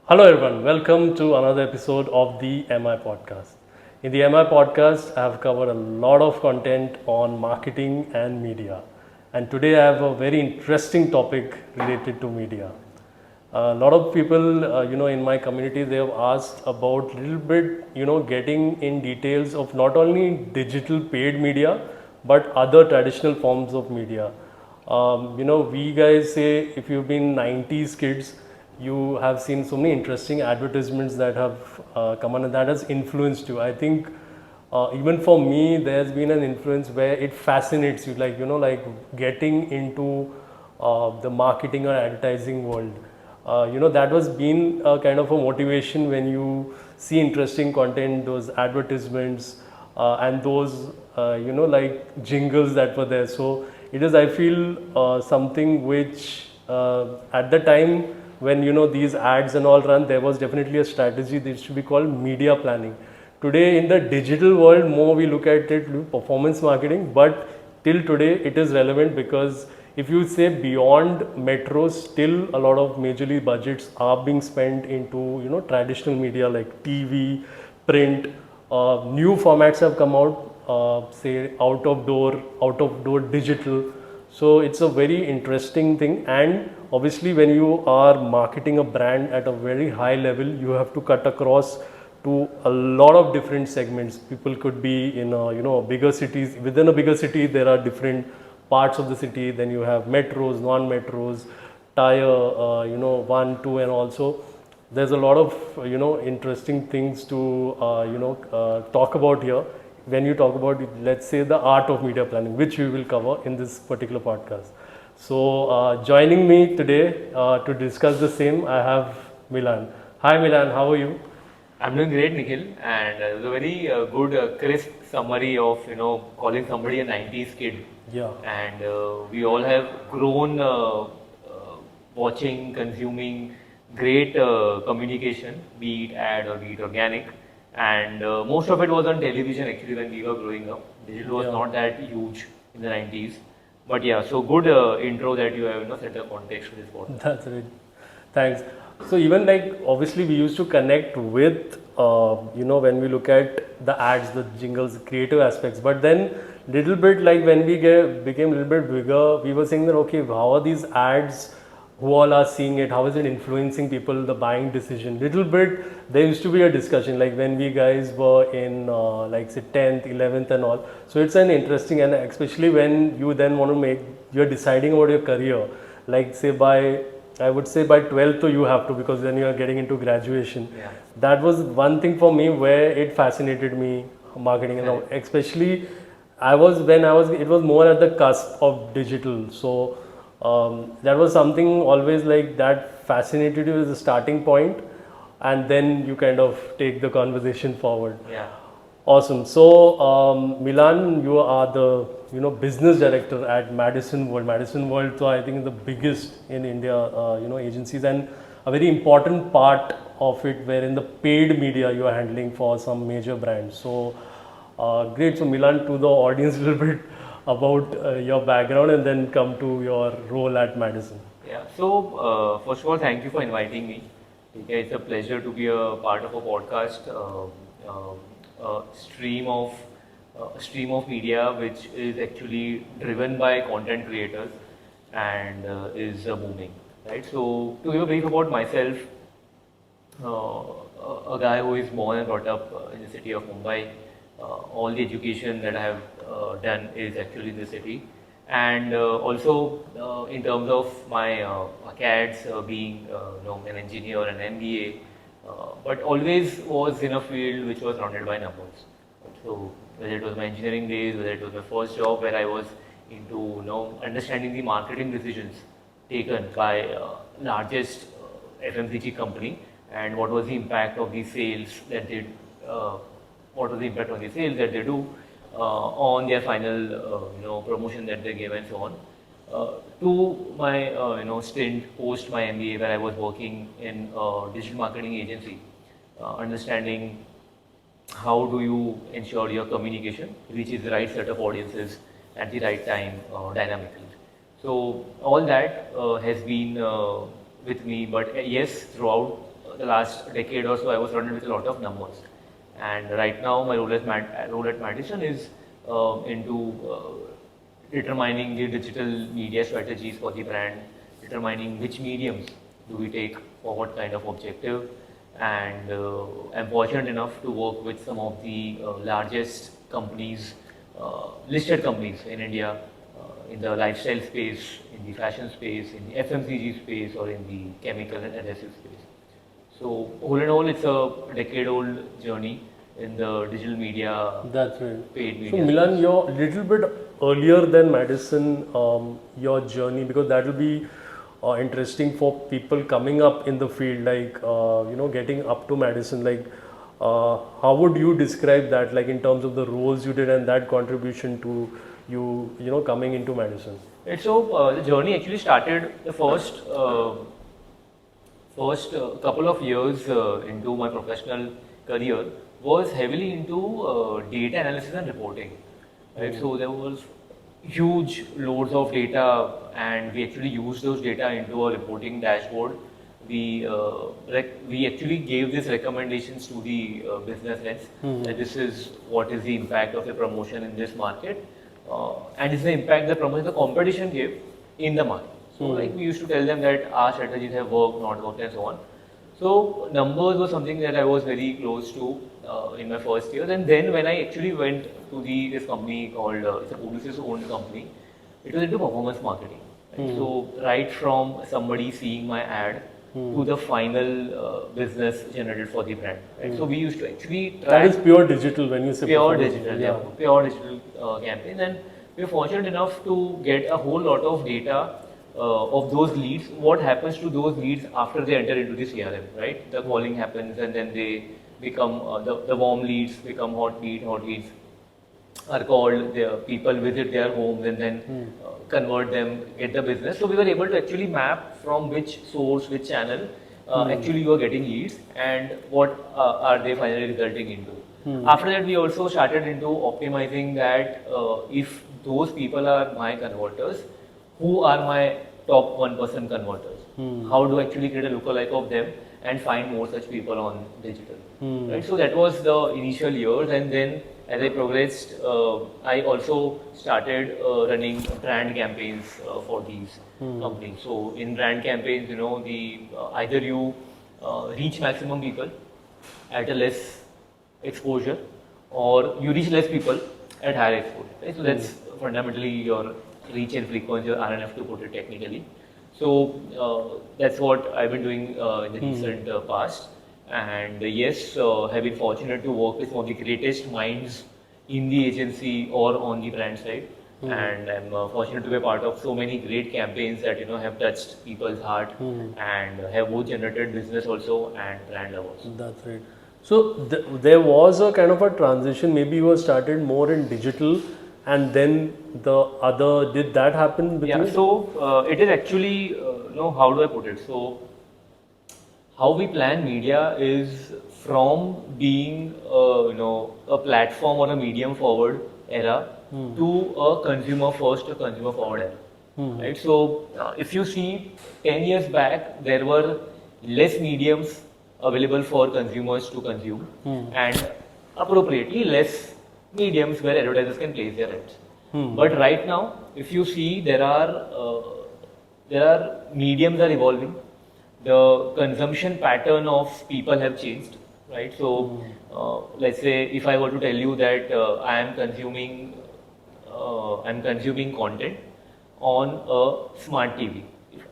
Hello, everyone. Welcome to another episode of the MI podcast. In the MI podcast, I have covered a lot of content on marketing and media. And today, I have a very interesting topic related to media. A lot of people, in my community, they have asked about little bit, getting in details of not only digital paid media, but other traditional forms of media. We guys say if you've been 90s kids, you have seen so many interesting advertisements that have come on and that has influenced you. I think even for me, there's been an influence where it fascinates you, like getting into the marketing or advertising world. That was been a kind of a motivation when you see interesting content, those advertisements, and those like jingles that were there. So it is, I feel, something which at the time when these ads and all run, there was definitely a strategy that should be called media planning. Today in the digital world, more we look at it performance marketing, but till today it is relevant because if you say beyond metros, still a lot of majorly budgets are being spent into traditional media like TV, print. New formats have come out, say out of door digital. So it's a very interesting thing, and obviously when you are marketing a brand at a very high level, you have to cut across to a lot of different segments. People could be in bigger cities. Within a bigger city, there are different parts of the city. Then you have metros, non-metros, tier, one, two, and also there's a lot of interesting things to talk about here when you talk about, let's say, the art of media planning, which we will cover in this particular podcast. So joining me today to discuss the same, I have Milan. Hi Milan, how are you? I'm doing great, Nikhil, and it was a very good, crisp summary of calling somebody a 90s kid. Yeah. And we all have grown watching, consuming great communication, be it ad or be it organic. And most of it was on television actually when we were growing up. Digital was Yeah. not that huge in the 90s. But yeah, so good intro that you have set a context to this podcast. That's right. Thanks. So even like obviously we used to connect with when we look at the ads, the jingles, creative aspects. But then little bit like when we became a little bit bigger, we were saying that okay, how are these ads? Who all are seeing it? How is it influencing people, the buying decision? Little bit there used to be a discussion like when we guys were in like say 10th, 11th and all. So it's an interesting, and especially when you then want to make, you're deciding about your career, like say by, I would say by 12th you have to, because then you are getting into graduation. Yeah. That was one thing for me where it fascinated me, marketing and all. Especially it was more at the cusp of digital. So that was something always like that fascinated you as a starting point, and then you kind of take the conversation forward. Yeah. Awesome. So, Milan, you are the business director at Madison World. Madison World, so I think is the biggest in India, agencies, and a very important part of it, wherein the paid media you are handling for some major brands. So, great. So, Milan, to the audience a little bit about your background, and then come to your role at Madison. Yeah. So, first of all, thank you for inviting me. Okay, it's a pleasure to be a part of a podcast, stream of media which is actually driven by content creators and is booming. Right. So, to give a brief about myself, a guy who is born and brought up in the city of Mumbai. All the education that I have done is actually in the city, and also in terms of my CADs being an engineer and MBA, but always was in a field which was surrounded by numbers. So whether it was my engineering days, whether it was my first job where I was into understanding the marketing decisions taken by largest FMCG company, and what was the impact of the sales that they what was the impact on the sales that they do on their final promotion that they give and so on. To my stint post my MBA, where I was working in a digital marketing agency, understanding how do you ensure your communication reaches the right set of audiences at the right time dynamically. So all that has been with me, but yes, throughout the last decade or so, I was surrounded with a lot of numbers. And right now, my role at Madison is into determining the digital media strategies for the brand, determining which mediums do we take for what kind of objective. And I'm fortunate enough to work with some of the largest companies, listed companies in India, in the lifestyle space, in the fashion space, in the FMCG space, or in the chemical and adhesive space. So, all in all, it's a decade-old journey in the digital media, That's right. paid media. So Milan, you're a little bit earlier than Madison, your journey, because that will be interesting for people coming up in the field, like getting up to Madison. Like, how would you describe that, like in terms of the roles you did and that contribution to you coming into Madison? Right, so the journey actually started the first couple of years into my professional career was heavily into data analysis and reporting. Right, so there was huge loads of data, and we actually used those data into a reporting dashboard. We actually gave these recommendations to the business heads that this is what is the impact of the promotion in this market, and this is the impact the promotion the competition gave in the market. So like we used to tell them that our strategies have worked, not worked, and so on. So numbers was something that I was very close to in my first year. And then when I actually went to this company called, it's a Publicis owned company, it was into performance marketing. Right? So right from somebody seeing my ad to the final business generated for the brand. Right? So we used to actually track That is pure digital when you say pure performance. digital, yeah, pure digital campaigns. And we were fortunate enough to get a whole lot of data of those leads, what happens to those leads after they enter into the CRM, right? The calling happens and then they become, the warm leads become hot leads are called, the people visit their homes and then convert them, get the business. So we were able to actually map from which source, which channel actually you are getting leads and what are they finally resulting into. After that, we also started into optimizing that if those people are my converters, who are my top 1% converters? How do I actually create a lookalike of them and find more such people on digital? Right? So that was the initial years, and then as I progressed, I also started running brand campaigns for these companies. So in brand campaigns, either you reach maximum people at a less exposure, or you reach less people at higher exposure. Right? So that's fundamentally your reach and frequency, or RNF to put it technically. So that's what I've been doing in the recent past. And yes, have been fortunate to work with some of the greatest minds in the agency or on the brand side. And I'm fortunate to be a part of so many great campaigns that have touched people's heart and have both generated business also and brand lovers. That's right. So there was a kind of a transition. Maybe you were started more in digital, and then the other, did that happen with you? So it is actually, how do I put it? So how we plan media is from being, a platform or a medium forward era to a consumer first, a consumer forward era. Right? So if you see 10 years back, there were less mediums available for consumers to consume, and appropriately less mediums where advertisers can place their ads. But right now, if you see, there are mediums are evolving. The consumption pattern of people have changed, right? So let's say if I were to tell you that I am consuming content on a smart TV.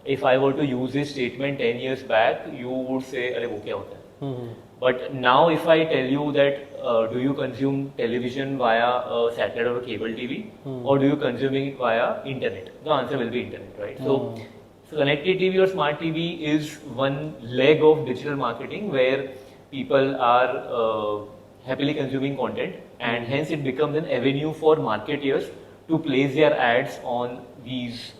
If I were to use this statement 10 years back, you would say, "Arey, wo kya hota hai?" But now if I tell you that do you consume television via a satellite or a cable TV, or do you consuming it via internet? The answer will be internet, right? So connected TV or smart TV is one leg of digital marketing where people are happily consuming content, and hence it becomes an avenue for marketeers to place their ads on these,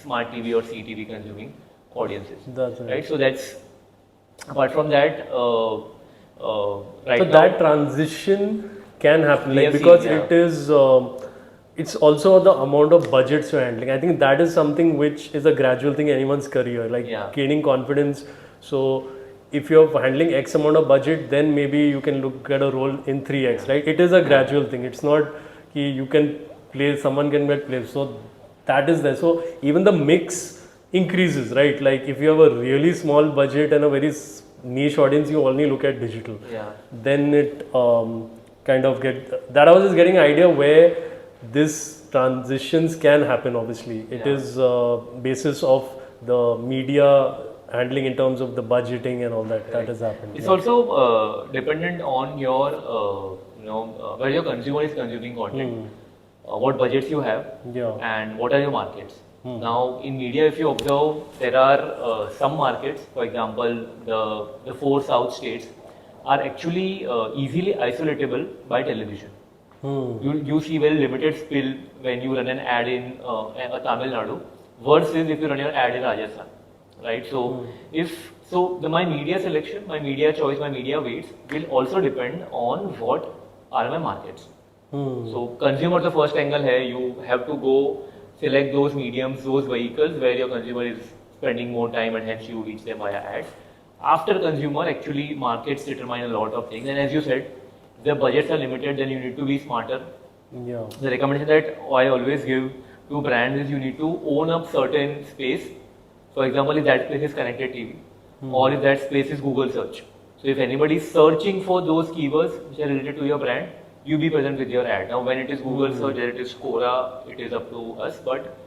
smart TV or CTV consuming audiences. That's right. So that's, apart from that, right so now, that transition can happen, We like, have because seen, yeah. it is it's also the amount of budgets you're handling. I think that is something which is a gradual thing in anyone's career, like Yeah. gaining confidence. So if you're handling X amount of budget, then maybe you can look at a role in 3X, right? It is a gradual thing. It's not you can play, someone can get placed. So that is there. So even the mix increases, right? Like if you have a really small budget and a very niche audience, you only look at digital. Yeah. Then it kind of get that. I was just getting an idea where this transitions can happen. Obviously, it is basis of the media handling in terms of the budgeting and all that. That has happened. It's also dependent on your where your consumer is consuming content, what budgets you have, and what are your markets. Now in media, if you observe, there are some markets, for example, the 4 south states are actually easily isolatable by television. You see very limited spill when you run an ad in Tamil Nadu versus if you run your ad in Rajasthan, right? So my media selection, my media choice, my media weights will also depend on what are my markets. So consumer the first angle here, you have to go select those mediums, those vehicles where your consumer is spending more time and hence you reach them via ads. After consumer, actually markets determine a lot of things, and as you said, if the budgets are limited, then you need to be smarter. The recommendation that I always give to brands is you need to own up certain space. For example, if that place is connected TV or if that space is Google search. So if anybody is searching for those keywords which are related to your brand, you be present with your ad. Now when it is Google search, whether it is Quora, it is up to us, but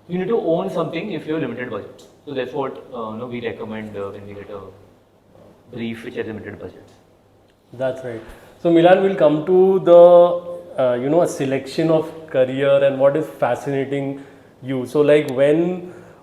you need to own something if you have limited budgets. So that's what we recommend when we get a brief which has limited budgets. That's right. So Milan, will come to the a selection of career and what is fascinating you. So like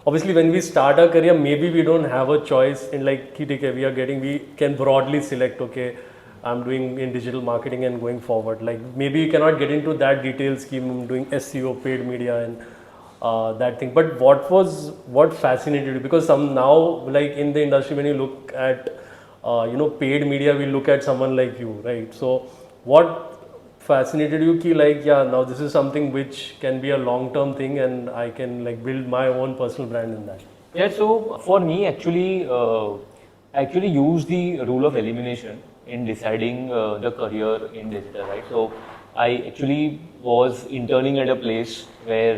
obviously when we start our career, maybe we don't have a choice in like we can broadly select, okay, I'm doing in digital marketing and going forward. Like maybe you cannot get into that detailed scheme. I'm doing SEO, paid media, and that thing. But what fascinated you? Because now, like in the industry, when you look at paid media, we look at someone like you, right? So what fascinated you? Now this is something which can be a long-term thing, and I can like build my own personal brand in that. Yeah. So for me, actually use the rule of elimination in deciding the career in digital, right? So I actually was interning at a place where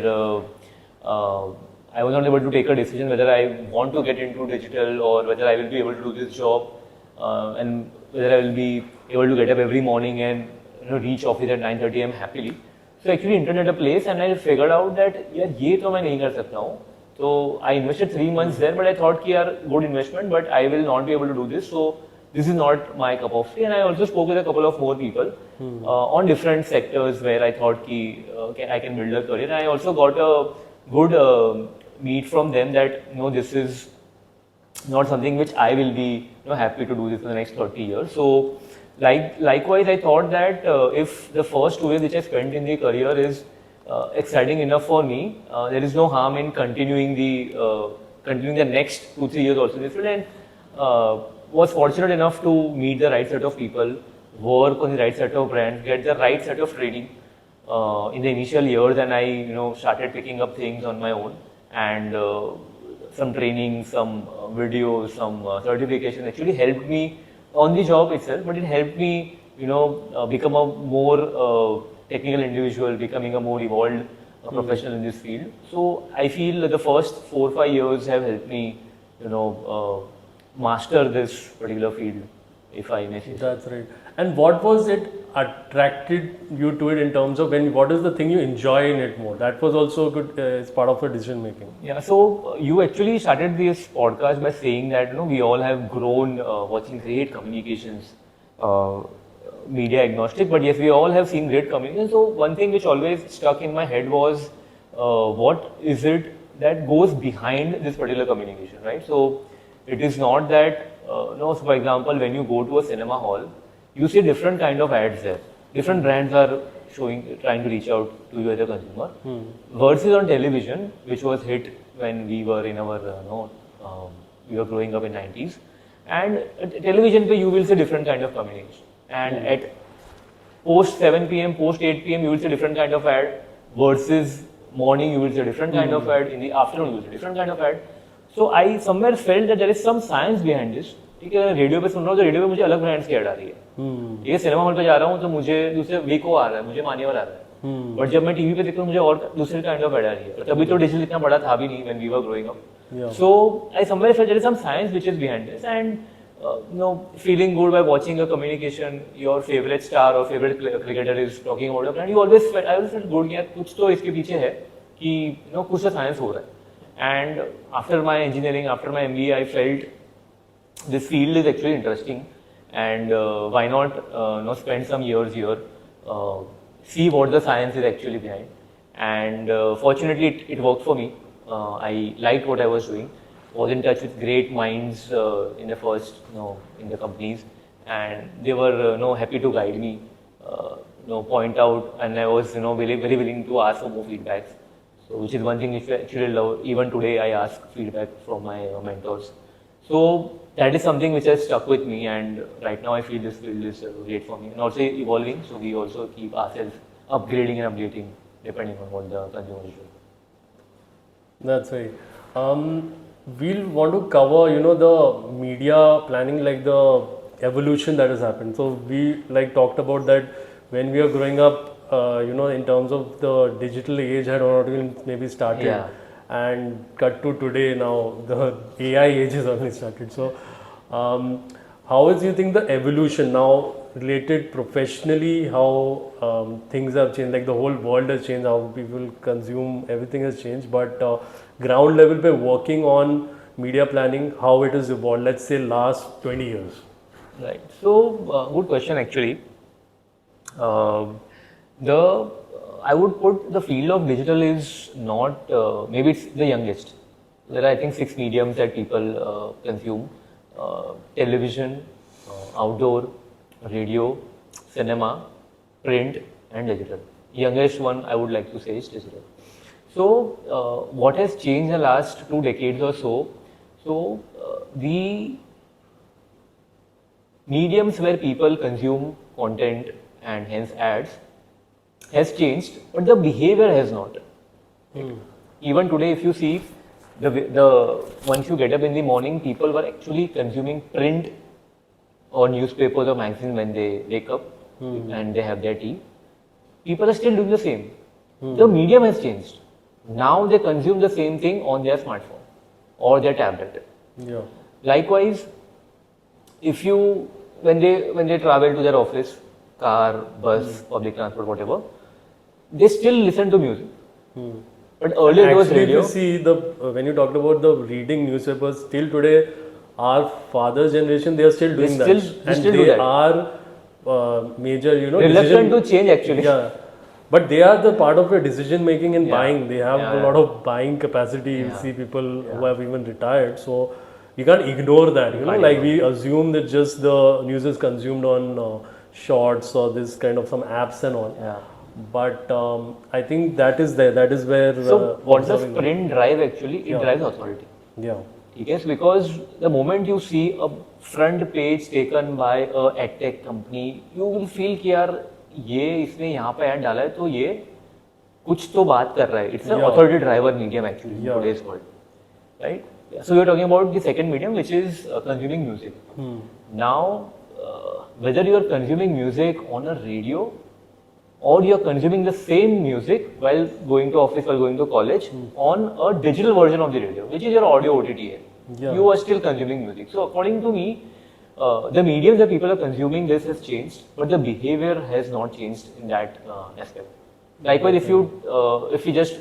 I was not able to take a decision whether I want to get into digital or whether I will be able to do this job and whether I will be able to get up every morning and reach office at 9:30 am happily. So actually interned at a place and I figured out that ये तो मैं नहीं कर सकता हूँ. So I invested 3 months there, but I thought good investment, but I will not be able to do this. So this is not my cup of tea, and I also spoke with a couple of more people on different sectors where I thought I can build a career. And I also got a good meet from them that this is not something which I will be happy to do this for the next 30 years. So likewise, I thought that if the first 2 years which I spent in the career is exciting enough for me, there is no harm in continuing the next 2-3 years also in this field. And was fortunate enough to meet the right set of people, work on the right set of brands, get the right set of training in the initial years, and I started picking up things on my own, and some training, some videos, some certification actually helped me on the job itself, but it helped me become a more technical individual, becoming a more evolved professional in this field. So I feel that the first 4-5 years have helped me master this particular field, if I may say. That's right. And what was it attracted you to it in terms of what is the thing you enjoy in it more? That was also good as part of your decision making. Yeah, so you actually started this podcast by saying that we all have grown watching great communications, media agnostic, but yes, we all have seen great communication. So one thing which always stuck in my head was what is it that goes behind this particular communication, right? So it is not that, so for example, when you go to a cinema hall, you see different kind of ads there. Different brands are trying to reach out to you as a consumer. Versus on television, which was hit when we were in our, we were growing up in 90s. And television, you will see different kind of communication. And at post 7 p.m., post 8 p.m., you will see different kind of ad. Versus morning, you will see different kind of ad. In the afternoon, you will see different kind of ad. So I somewhere felt that there is some science behind this, ठीक है, radio पे सुन रहा हूँ तो radio पे मुझे अलग brands की ऐड आ रही है। ये सिनेमा हॉल पे जा रहा हूँ तो मुझे दूसरे वीको आ रहा है, मुझे मान्यवर आ रहा है। बट जब मैं टीवी पे देखता हूँ मुझे और दूसरे काइंड ऑफ ऐड आ रही है। तभी तो डिजिटल इतना बड़ा था भी नहीं when we were growing up. So I somewhere felt there is some science which is behind this, and feeling good by watching a communication, your favorite star or favorite cricketer is talking about a brand, I always felt good कि यार कुछ तो इसके पीछे है कि कुछ तो science हो रहा है. And after my engineering, after my MBA, I felt this field is actually interesting, and why not spend some years here, see what the science is actually behind. And fortunately it worked for me. I liked what I was doing, was in touch with great minds in the first, in the companies, and they were happy to guide me, point out, and I was very, very willing to ask for more feedbacks. So which is one thing which I actually love. Even today I ask feedback from my mentors. So that is something which has stuck with me, and right now I feel this field is great for me and also evolving. So we also keep ourselves upgrading and updating depending on what the consumer is doing. That's right. We'll want to cover, the media planning, like the evolution that has happened. So we talked about that when we are growing up, in terms of the digital age had not even maybe started. Yeah. And cut to today now, the AI age has only started. So how is you think the evolution now related professionally, how things have changed, like the whole world has changed, how people consume, everything has changed, but ground level by working on media planning, how it has evolved, let's say last 20 years? Right. So good question actually. I would put the field of digital is not, maybe it's the youngest. There are I think 6 mediums that people consume: television, outdoor, radio, cinema, print and digital. Youngest one I would like to say is digital. So what has changed in the last 2 decades or so? So the mediums where people consume content and hence ads has changed, but the behavior has not. Even today, if you see, the once you get up in the morning, people were actually consuming print or newspapers or magazines when they wake up and they have their tea. People are still doing the same. The medium has changed. Now they consume the same thing on their smartphone or their tablet. Yeah. Likewise, if you when they travel to their office, car, bus, public transport, whatever, they still listen to music. But earlier there was Actually, radio. if you see when you talked about the reading newspapers, still today, our father's generation, they are still doing that. They And still they do that. are major, Reluctant to change actually. Yeah. But they are the part of your decision making and Yeah. buying. They have a lot of buying capacity. You see people who have even retired. So you can't ignore that. Like we assume that just the news is consumed on shorts or this kind of some apps and all. Yeah. But I think that is there. That is where. So what does print drive actually? It drives authority. Yeah. Yes, because the moment you see a front page taken by a edtech company, you will feel कि यार ये इसने यहाँ पे ad डाला है तो ये कुछ तो बात कर रहा है. It's an authority driver medium actually in today's world, right? So we are talking about the second medium, which is consuming music. Now, whether you are consuming music on a radio or you are consuming the same music while going to office, while going to college, on a digital version of the radio, which is your audio OTT. You are still consuming music. So according to me, the medium that people are consuming this has changed, but the behavior has not changed in that aspect. Likewise, if you just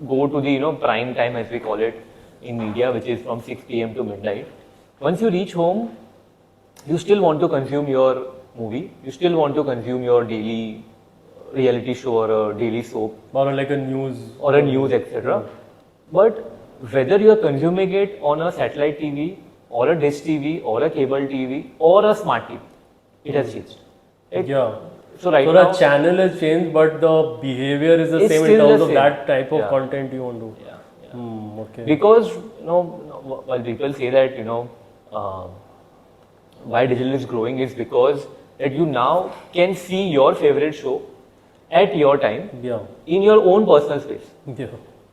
go to the prime time, as we call it in media, which is from 6 p.m. to midnight, once you reach home, you still want to consume your movie, you still want to consume your daily reality show or a daily soap Or like a news. or a news, etc. But whether you are consuming it on a satellite TV or a dish TV or a cable TV or a smart TV, it has changed. Yeah. So right So now, the channel has changed, but the behavior is the It's same in still terms the of same. that type of Yeah. content you want to. yeah. Okay. Because while people say that why digital is growing is because that you now can see your favorite show at your time Yeah. in your own personal space. Yeah.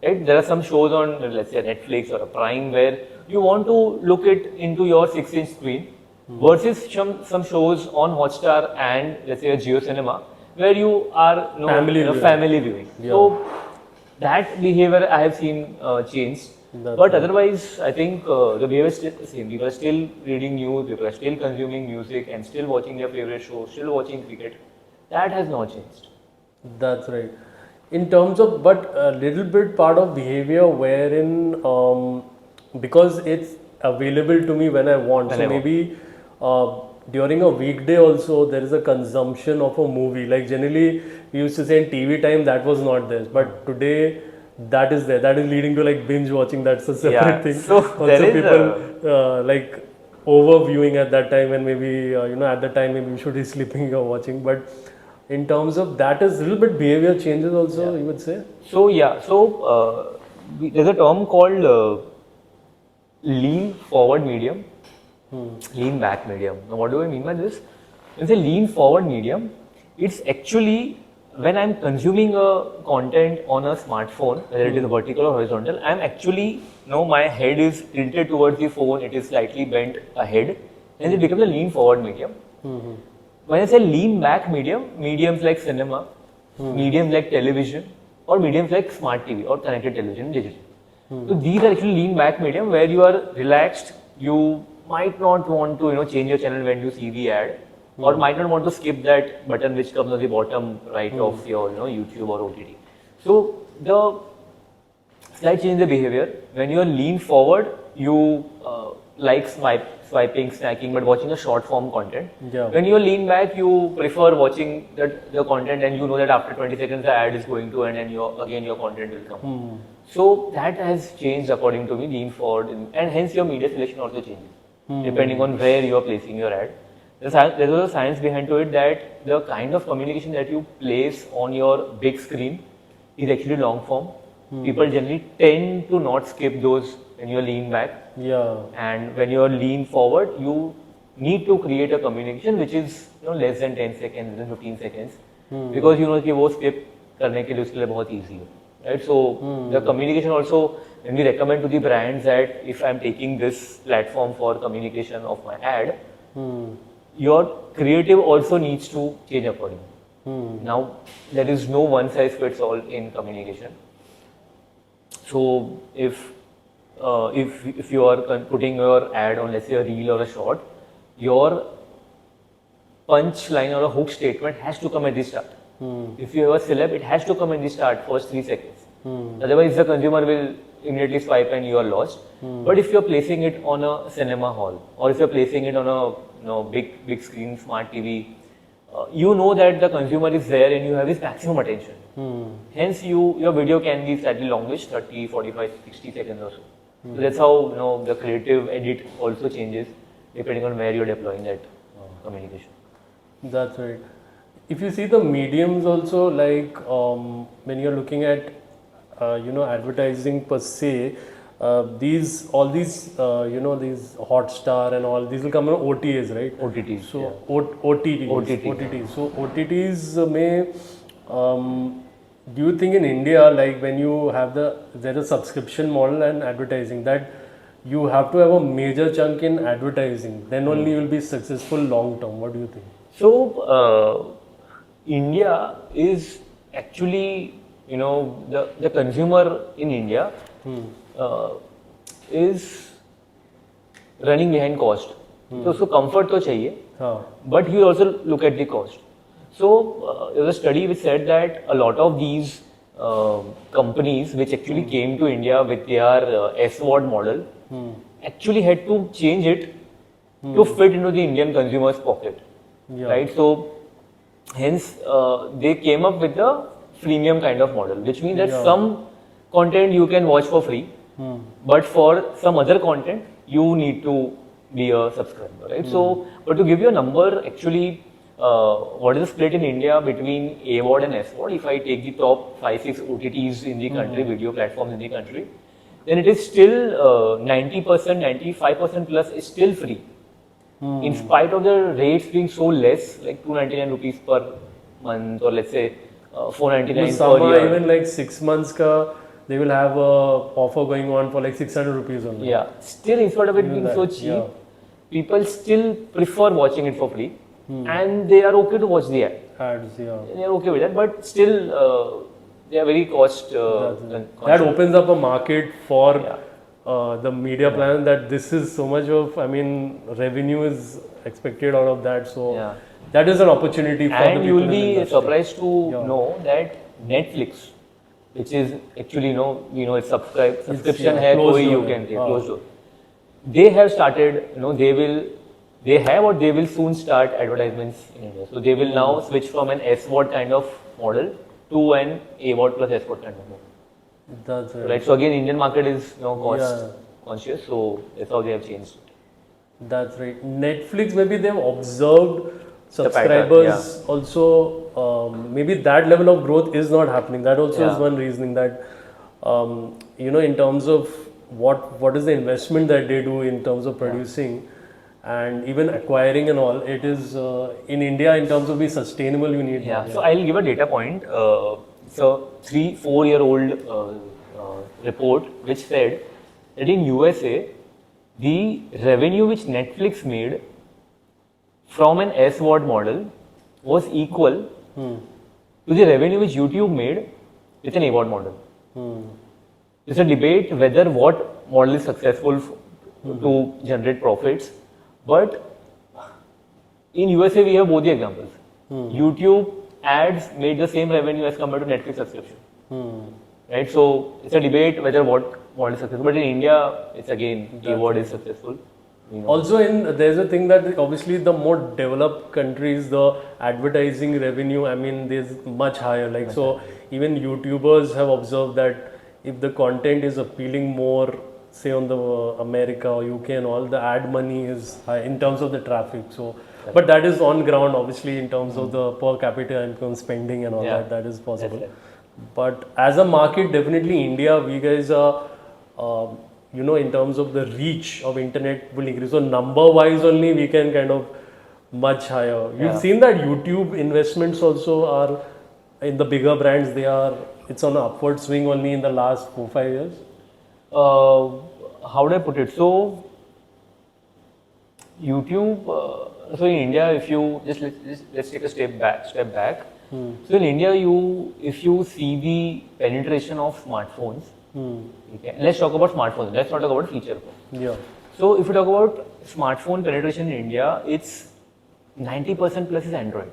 right? There are some shows on, let's say, Netflix or a Prime where you want to look it into your 6-inch screen versus some shows on Hotstar and, let's say, a Jio Cinema where you are Family viewing. family viewing. Yeah. So that behavior I have seen changed. That's But right. otherwise, I think the behavior is still the same. People are still reading news, people are still consuming music and still watching their favorite shows, still watching cricket. That has not changed. That's right. In terms of, but a little bit part of behavior wherein, because it's available to me when I want. When So I want. maybe during a weekday also there is a consumption of a movie. Like generally we used to say in TV time that was not there, but today that is there. That is leading to like binge watching. That's a separate thing. So Also there is people like overviewing at that time, and maybe at the time maybe you should be sleeping or watching, but in terms of that is a little bit behavior changes also, you would say. So yeah, there's a term called lean forward medium, lean back medium. Now what do I mean by this? When I say lean forward medium, it's actually when I'm consuming a content on a smartphone, whether it is vertical or horizontal, I'm actually, my head is tilted towards the phone, it is slightly bent ahead, and it becomes a lean forward medium. When I say lean back medium, mediums like cinema, mediums like television, or mediums like smart TV or connected television, digital. So these are actually lean back medium where you are relaxed. You might not want to change your channel when you see the ad, or might not want to skip that button which comes on the bottom right of your YouTube or OTT. So the slight change in the behavior. When you are lean forward, you like swiping, snacking, but watching a short form content. Yeah. When you lean back, you prefer watching the content, and you know that after 20 seconds the ad is going to end, and your content will come. So that has changed according to me, lean forward, and hence your media selection also changes depending on where you are placing your ad. There's also science behind to it that the kind of communication that you place on your big screen is actually long form. People generally tend to not skip those when you lean back. Yeah. And when you are lean forward, you need to create a communication which is less than 10 seconds, less than 15 seconds, because कि वो skip करने के लिए उसके लिए बहुत easy है, right? So the communication also, when we recommend to the brands that if I'm taking this platform for communication of my ad, your creative also needs to change accordingly. Now there is no one size fits all in communication. So if you are putting your ad on, let's say, a reel or a short, your punch line or a hook statement has to come at the start. If you have a celeb, it has to come in the start, first 3 seconds. Otherwise, the consumer will immediately swipe and you are lost. But if you are placing it on a cinema hall, or if you are placing it on a big screen, smart TV, you know that the consumer is there and you have his maximum attention. Hence, your video can be slightly longish, 30, 45, 60 seconds or so. So that's how the creative edit also changes depending on where you're deploying that communication. That's right. If you see the mediums also, like when you're looking at advertising per se, these these Hotstar and all these will come on OTAs, right? OTTs. So Yeah. OTTs. So OTTs may do you think in India, like when you have there's a subscription model and advertising, that you have to have a major chunk in advertising, then only you will be successful long term? What do you think? So India is actually, the consumer in India is running behind cost. So comfort to chahiye, but you also look at the cost. So there was a study which said that a lot of these companies which actually came to India with their SWOT model actually had to change it to fit into the Indian consumer's pocket, right? So hence they came up with the freemium kind of model, which means that some content you can watch for free, but for some other content you need to be a subscriber, right? So, but to give you a number, actually, what is the split in India between AVOD and SVOD? If I take the top 5-6 OTTs in the country, video platforms in the country, then it is still 90%, 95% plus is still free. In spite of the rates being so less, like 299 rupees per month, or let's say 499 per year. Even like 6 months ka they will have a offer going on for like 600 rupees only. Yeah, still in spite of it being so cheap, Yeah. people still prefer watching it for free, and they are okay to watch the ad. Ads, yeah. They are okay with that, but still they are very cost That conscious. opens up a market for Yeah. the media plan, that this is so much of, I mean, revenue is expected out of that. So Yeah. that is an opportunity for the And people you will in the be industry. surprised to Yeah. know that Netflix, which is actually it's subscription yeah, hai closed koi you door. can closed door. They have started, they have or they will soon start advertisements in India. So they will now switch from an SVOD kind of model to an AVOD plus SVOD kind of model. That's right. Right. So again, Indian market is cost Yeah. conscious, so that's how they have changed. That's right. Netflix, maybe they've observed pattern, subscribers also. Maybe that level of growth is not happening. That also is Yeah. one reasoning that, in terms of what is the investment that they do in terms of producing and even acquiring and all, it is in India, in terms of being sustainable, you need Yeah. that. So I'll give a data point. It's a 3-4 year old report which said that in USA, the revenue which Netflix made from an SVOD model was equal to the revenue which YouTube made with an AVOD model. It's a debate whether what model is successful to generate profits, but in USA we have both the examples. YouTube ads made the same revenue as compared to Netflix subscription. Right, so it's a debate whether what model is successful, but in India it's again AVOD is successful. Also, there's a thing that obviously the more developed countries, the advertising revenue, I mean, there's much higher. Like, so even YouTubers have observed that if the content is appealing more, say on the America or UK and all, the ad money is high in terms of the traffic. So, but that is on ground, obviously, in terms of the per capita income spending and all Yeah. that is possible. That's But as a market, definitely India, we guys are, in terms of the reach of internet will increase. So number wise only, we can kind of much higher. You've Yeah. seen that YouTube investments also are in the bigger brands. It's on an upward swing only in the last 4-5 years. How do I put it? So YouTube. So in India, if you let's take a step back. So in India, if you see the penetration of smartphones, okay, let's talk about smartphones. Let's not talk about feature phones. Yeah. So if you talk about smartphone penetration in India, it's 90% plus is Android,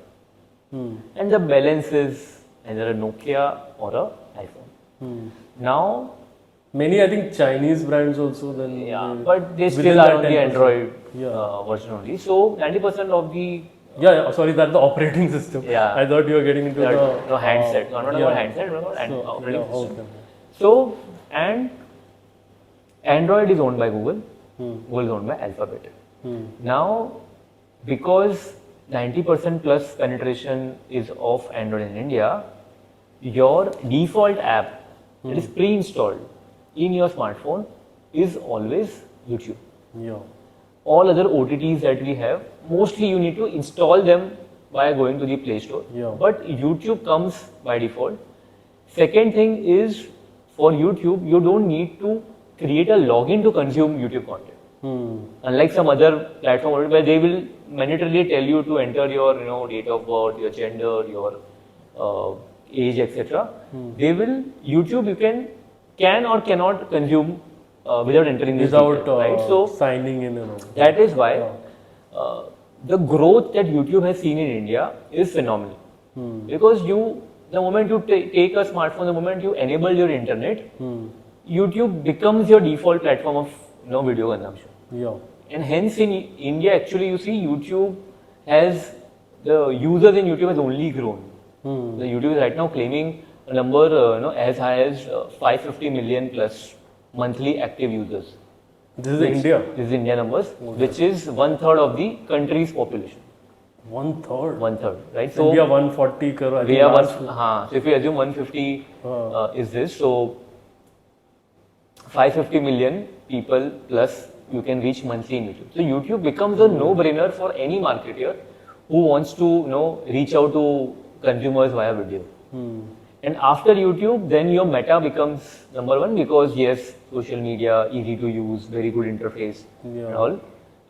and the balance is either a Nokia or a iPhone. Now, Many, I think, Chinese brands also then. but they within still are that on the 10%. Android Yeah. version only. So 90% of the Sorry, that's the operating system. Yeah. I thought you were getting into the handset. No, not yeah. about handset, but about So, operating yeah, system. okay. So, and Android is owned by Google. Google is owned by Alphabet. Now, because 90% plus penetration is of Android in India, your default app that is pre-installed in your smartphone is always YouTube. Yeah. All other OTTs that we have, mostly you need to install them by going to the Play Store. Yeah. But YouTube comes by default. Second thing is, for YouTube, you don't need to create a login to consume YouTube content. Unlike some other platform where they will mandatorily tell you to enter your date of birth, your gender, your age, etc. YouTube you can or cannot consume without entering this Without detail, right? So signing in and all. that is why the growth that YouTube has seen in India is phenomenal. Because the moment you take a smartphone, the moment you enable your internet, YouTube becomes your default platform of video consumption. Yeah. And hence in India, actually, you see YouTube the users in YouTube has only grown. The YouTube is right now claiming a number as high as 550 million plus monthly active users. This is India. This is India numbers, which is 1/3 of the country's population. 1/3. 1/3, right? So we are 140 crore. I we think are last- so if we assume 150 is this, so 550 million people plus you can reach monthly in YouTube. So YouTube becomes a no-brainer for any marketer who wants to reach out to consumers via video. And after YouTube, then your meta becomes number one because yes, social media, easy to use, very good interface and all.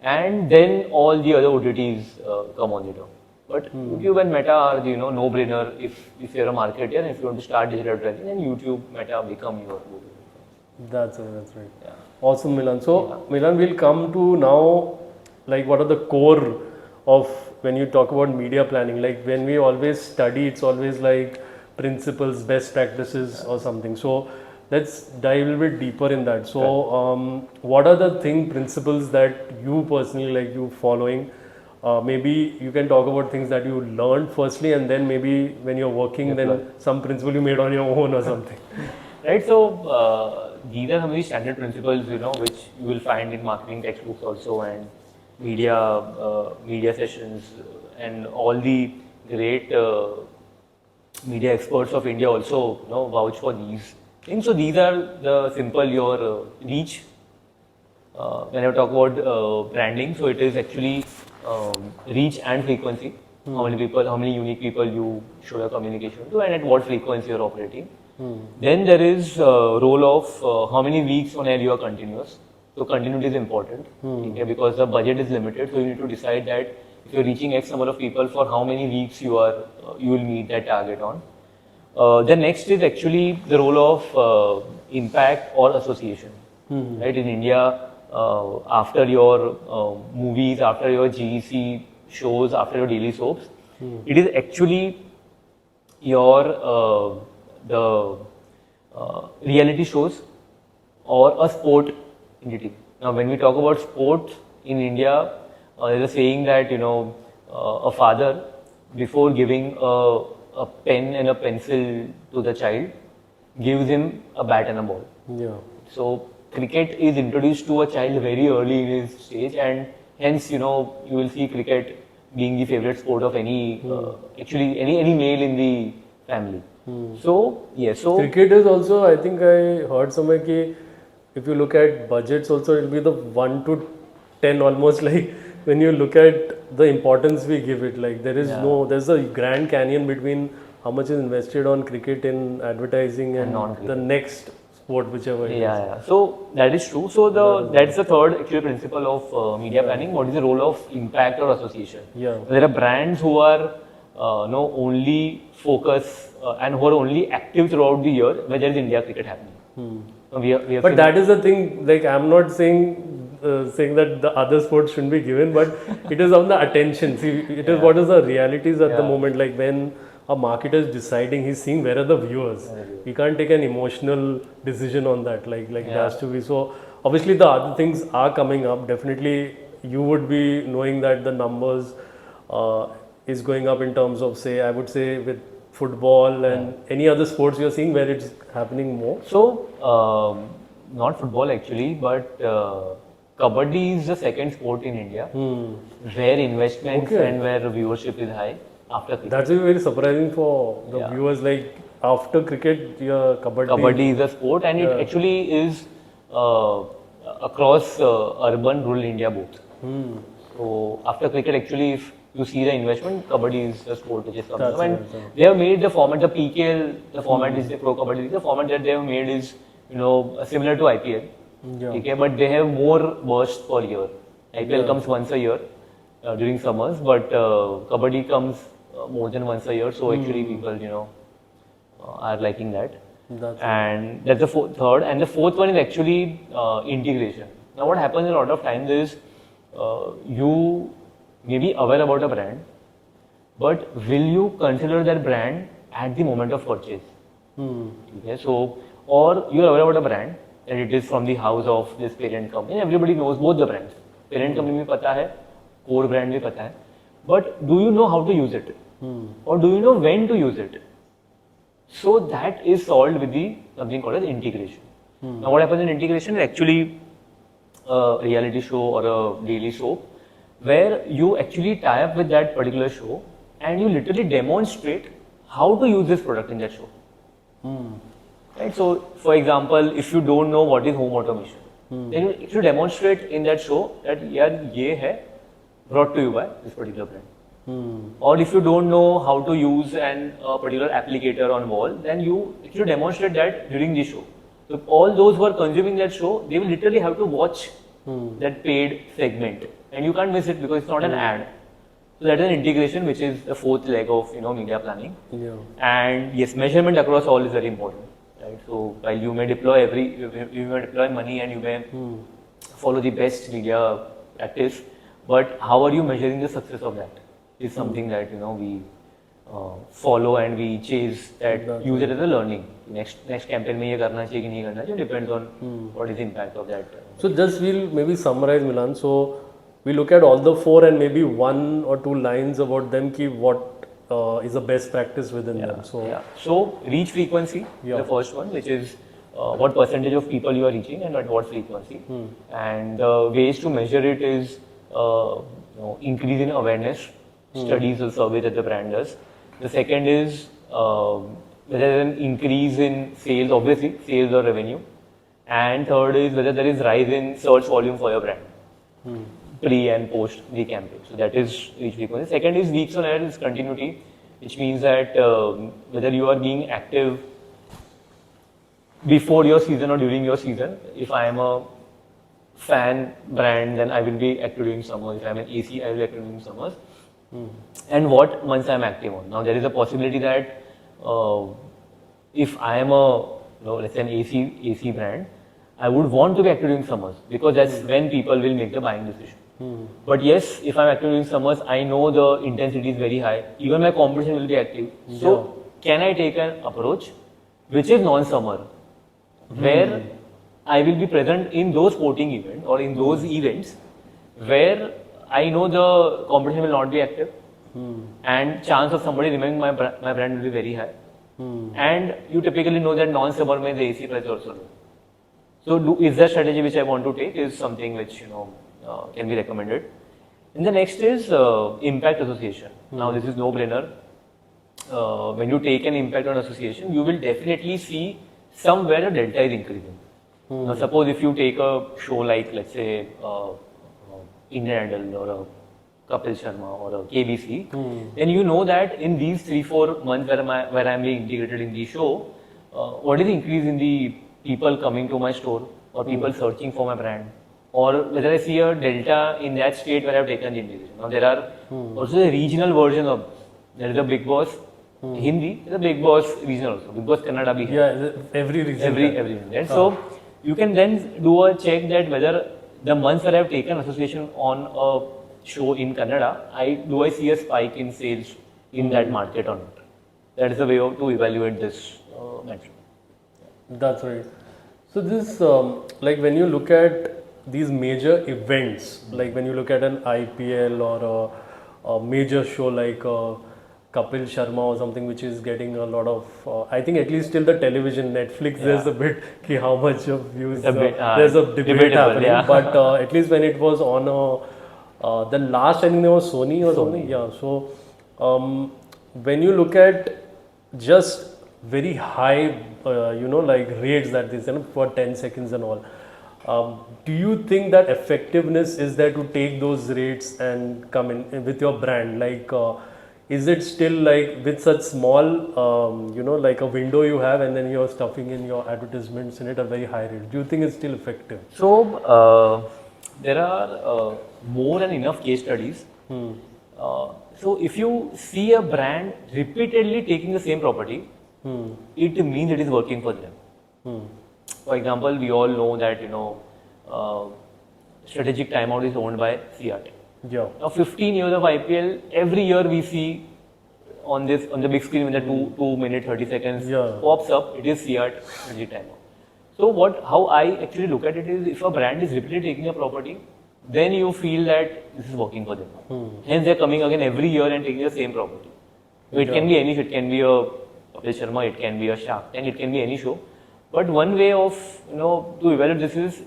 And then all the other OTTs come on later. But YouTube and Meta are the no-brainer if you're a marketer and if you want to start digital advertising, then YouTube, Meta become your go-to. That's right. Yeah. Awesome, Milan. So Milan, we'll come to now, like what are the core of when you talk about media planning? Like when we always study, it's always like principles, best practices or something. So let's dive a little bit deeper in that. So what are the principles that you personally like you following? Maybe you can talk about things that you learned firstly, and then maybe when you're working, then some principle you made on your own or something. Right. So these are some of the standard principles, which you will find in marketing textbooks also, and media sessions, and all the great media experts of India also vouch for these things. So these are the simple your reach. When I talk about branding, so it is actually reach and frequency. How many unique people you show your communication to, and at what frequency you're operating. Then there is role of how many weeks on air you are continuous. So continuity is important, okay, because the budget is limited. So you need to decide that if you're reaching X number of people, for how many weeks you will meet that target on. The next is actually the role of impact or association. Right, in India, after your movies, after your GEC shows, after your daily soaps, it is actually your the reality shows or a sport entity. Now, when we talk about sports in India, there's a saying that a father, before giving a pen and a pencil to the child, gives him a bat and a ball. Yeah. So cricket is introduced to a child very early in his stage, and hence you will see cricket being the favorite sport of any actually any male in the family. So yes, so cricket is also, I think I heard somewhere ki if you look at budgets also, it will be the 1 to 10 almost, like when you look at the importance we give it, like there's a Grand Canyon between how much is invested on cricket in advertising and the next sport, whichever it is. So that is true. So that's the third actually principle of media planning. What is the role of impact or association? There are brands who are only focus and who are only active throughout the year where there is India cricket happening. But that is the thing, like I'm not saying that the other sports shouldn't be given, but it is on the attention. See, it is what is the realities at the moment, like when a marketer is deciding, he's seeing where are the viewers. He can't take an emotional decision on that, like it has to be. So obviously the other things are coming up. Definitely you would be knowing that the numbers is going up in terms of, say, I would say with football and any other sports you're seeing where it's happening more? So, not football actually, but Kabaddi is the second sport in India where investments and where viewership is high after cricket. That's very surprising for the viewers, like after cricket, Kabaddi is a sport, and it actually is across urban, rural India both. So, after cricket actually, if you see the investment, Kabaddi is the sport which is coming up. And they have made the format, the PKL, the format is the Pro Kabaddi, the format that they have made is, similar to IPL. Okay, but they have more bursts per year. IPL comes once a year during summers, but Kabaddi comes more than once a year. So actually people, are liking that. And that's the third. And the fourth one is actually integration. Now what happens a lot of times is you may be aware about a brand, but will you consider that brand at the moment of purchase? Okay, so, or you are aware about a brand and it is from the house of this parent company. Everybody knows both the brands. Parent company bhi pata hai, core brand bhi pata hai. But do you know how to use it? Or do you know when to use it? So that is solved with something called as integration. Now what happens in integration is actually a reality show or a daily soap where you actually tie up with that particular show and you literally demonstrate how to use this product in that show. Right? So, for example, if you don't know what is home automation, then you demonstrate in that show that ye hai brought to you by this particular brand. Or if you don't know how to use a particular applicator on wall, then you actually demonstrate that during the show. So all those who are consuming that show, they will literally have to watch that paid segment, and you can't miss it because it's not an ad. So that is an integration, which is the fourth leg of media planning. Yeah. And yes, measurement across all is very important, right? So while you may deploy you may deploy money and you may follow the best media practice, but how are you measuring the success of that? Is something that we follow and we chase, that use it as a learning. Next campaign में ये करना चाहिए कि नहीं करना चाहिए, depends on what is the impact of that. So just we'll maybe summarize, Milan. So we look at all the four and maybe one or two lines about them, ki what is the best practice within them. So reach frequency, the first one, which is what percentage of people you are reaching and at what frequency. And ways to measure it is increase in awareness, studies or survey that the brand does. The second is whether there is an increase in sales, obviously sales or revenue. And third is whether there is rise in search volume for your brand. Pre and post the campaign. So that is reach frequency. Second is weeks on air is continuity, which means that whether you are being active before your season or during your season. If I am a fan brand, then I will be active during summer. If I am an AC, I will be active during summers. And what months I am active on. Now there is a possibility that if I am let's say an AC brand, I would want to be active during summers because that's when people will make the buying decision. But yes, if I'm active during summers, I know the intensity is very high. Even my competition will be active. So can I take an approach which is non-summer, where I will be present in those sporting events or in those events where I know the competition will not be active and chance of somebody remembering my brand will be very high. And you typically know that non-summer mein the AC price also low. So is that strategy which I want to take is something which can be recommended. And the next is impact association. Now this is no-brainer. When you take an impact on association, you will definitely see somewhere the delta is increasing. Now suppose if you take a show like, let's say, Indian Idol or a Kapil Sharma or a KBC, then you know that in these 3-4 months where I am being integrated in the show, what is the increase in the people coming to my store or people searching for my brand, or whether I see a delta in that state where I have taken the integration. Now there are also a regional version of this. There is a Big Boss Hindi, there is a Big Boss regional also. Big Boss Kannada bhi hai. Yeah, every region. Every region. Right? So you can then do a check that whether the months where I have taken association on a show in Kannada, I see a spike in sales in that market or not. That is the way to evaluate this metric. That's right. So this, like when you look at these major events, like when you look at an IPL or a major show like Kapil Sharma or something which is getting a lot of, I think at least till the television, Netflix, there's a bit ki how much of views, there's a debate happening, but at least when it was on the last, I think there was Sony or something, so when you look at just very high, like rates that this, for 10 seconds and all, do you think that effectiveness is there to take those rates and come in with your brand? Like, is it still like with such small, like a window you have and then you're stuffing in your advertisements in it at very high rate? Do you think it's still effective? So, there are more than enough case studies. So, if you see a brand repeatedly taking the same property, it means it is working for them. For example, we all know that strategic timeout is owned by CRT. Now 15 years of IPL, every year we see on the big screen when the 2 minute 30 seconds pops up, it is CRT strategic timeout. So how I actually look at it is, if a brand is repeatedly taking a property, then you feel that this is working for them. Hence they're coming again every year and taking the same property. It can be any show, it can be a Kapil Sharma, it can be a Shark Tank, it can be any show. But one way of to evaluate this is,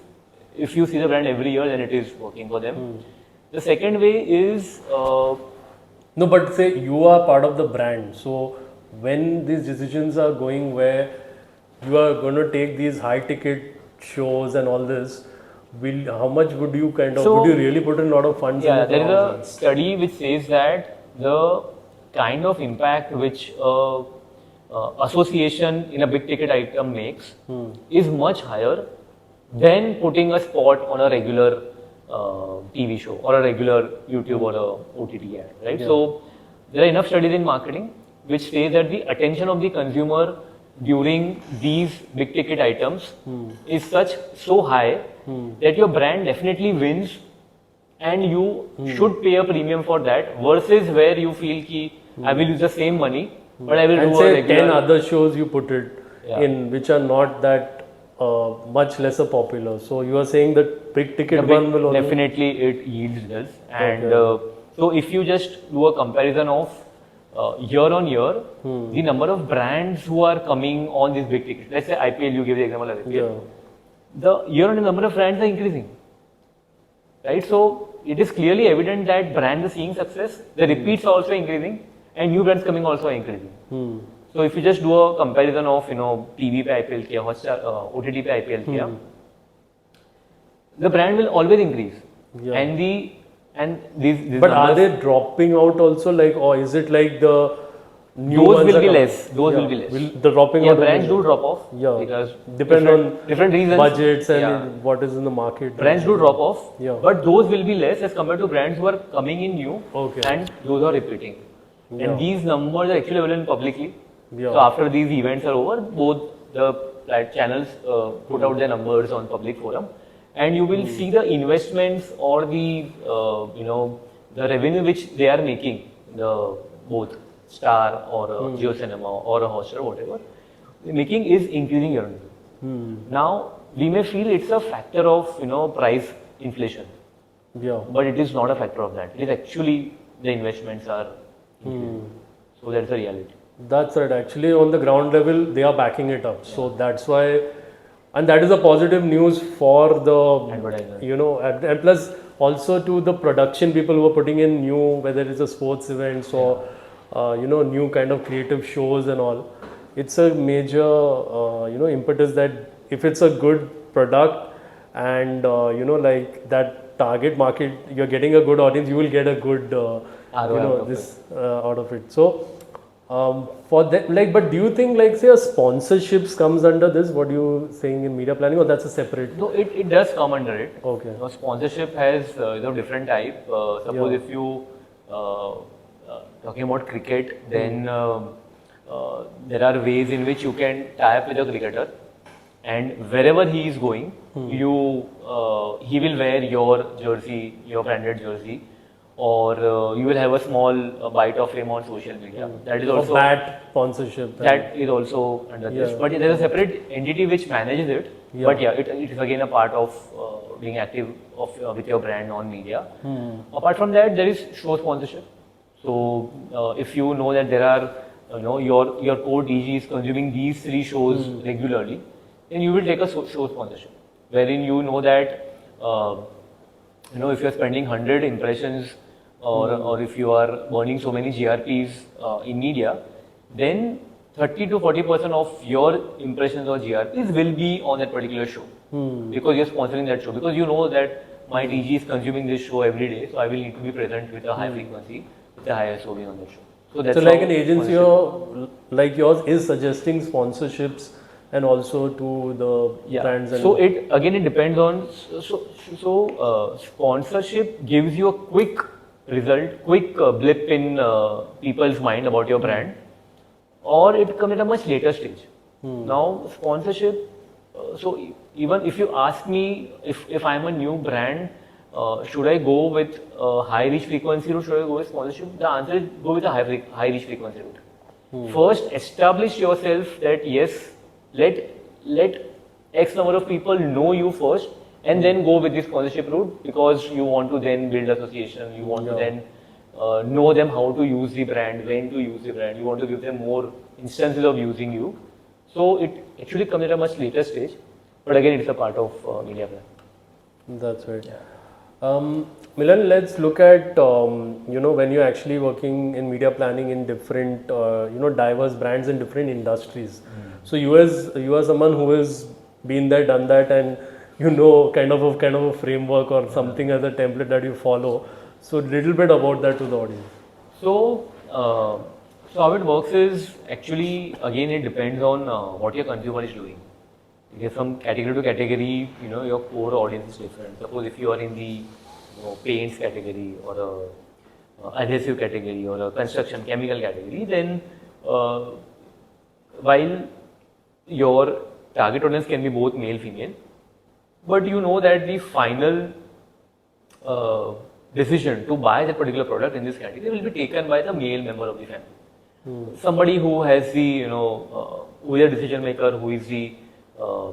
if you see the brand every year, then it is working for them. The second way is no, but say you are part of the brand. So when these decisions are going where you are going to take these high ticket shows and all this, how much would you would you really put in a lot of funds? Yeah, there is a study which says that the kind of impact which association in a big ticket item makes is much higher than putting a spot on a regular TV show or a regular YouTube or a OTT ad, right? So there are enough studies in marketing which say that the attention of the consumer during these big ticket items is so high that your brand definitely wins, and you should pay a premium for that, versus where you feel ki I will use the same money but I will And do a say regular 10 other shows you put it Yeah. in which are not that much lesser popular. So you are saying that big ticket one will only. definitely it yields results. And so if you just do a comparison of year on year, the number of brands who are coming on this big ticket, let's say IPL, you give the example of IPL, Yeah. the year on year number of brands are increasing, right? So it is clearly evident that brands are seeing success, the repeats are also increasing, and new brands coming also are increasing. So if you just do a comparison of TV पे IPL किया, Hotstar OTT पे IPL किया, the brand will always increase, Yeah. and these But are numbers, they dropping out also, like, or is it like the new those ones will are be coming? less. Those will be less. The dropping Yeah, out will be brands do less. drop off. Yeah. Because Depend on different reasons. budgets and Yeah. what is in the market. Brands do drop off, Yeah. but those will be less as compared to brands who are coming in new, Okay. and those are repeating. Yeah. And these numbers are actually available publicly. Yeah. So after these events are over, both the channels put out their numbers on public forum, and you will see the investments or the the revenue which they are making, the both Star or Jio Cinema or a Hotstar, whatever, the making is increasing year on year. Now we may feel it's a factor of price inflation, Yeah. but it is not a factor of that. It is actually the investments are increasing. So that's the reality. That's right. Actually, on the ground level, they are backing it up. So that's why, and that is a positive news for the Advertisers. and plus also to the production people who are putting in new, whether it's a sports events or new kind of creative shows and all. It's a major impetus that if it's a good product and like that target market, you're getting a good audience, you will get a good out of it. So. For that, but do you think, say, a sponsorships comes under this? What you saying in media planning, or that's a separate? No, it does come under it. Okay. Sponsorship has different type. Suppose if you talking about cricket, then there are ways in which you can tie up with a cricketer, and wherever he is going, he will wear your jersey, your branded jersey, or you will have a small bite of him on social media. That is also bat sponsorship. that is also under this, but there is a separate entity which manages it. Yeah. But yeah, it is again a part of being active with your brand on media. Apart from that, there is show sponsorship. So if you know that there are your core DG is consuming these 3 shows regularly, then you will take a show sponsorship, wherein you know that if you are spending 100 impressions or if you are burning so many GRPs in media, then 30 to 40% of your impressions or GRPs will be on that particular show, because you're sponsoring that show, because you know that my DG is consuming this show every day, so I will need to be present with a high frequency, with a high SOV on that show. So that's like how an agency like yours is suggesting sponsorships and also to the brands. And so it depends on sponsorship gives you a quick result, quick blip in people's mind about your brand, or it comes at a much later stage. Now sponsorship, so even if you ask me if I'm a new brand, should I go with high reach frequency route, should I go with sponsorship? The answer is go with a high reach frequency route. First establish yourself that yes, let X number of people know you first, and then go with this sponsorship route, because you want to then build association, you want to then know them how to use the brand, when to use the brand, you want to give them more instances of using you. So it actually comes at a much later stage, but again it's a part of media plan. That's right. Milan, let's look at when you're actually working in media planning in different diverse brands in different industries. So you are someone who has been there, done that, and kind of a framework or something as a template that you follow. So little bit about that to the audience. So how it works is actually again it depends on what your consumer is doing. Because from category to category, your core audience is different. Suppose if you are in the paints category or adhesive category or a construction chemical category, then while your target audience can be both male female, but you know that the final decision to buy that particular product in this category will be taken by the male member of the family. Somebody who has the who is a decision maker, who is the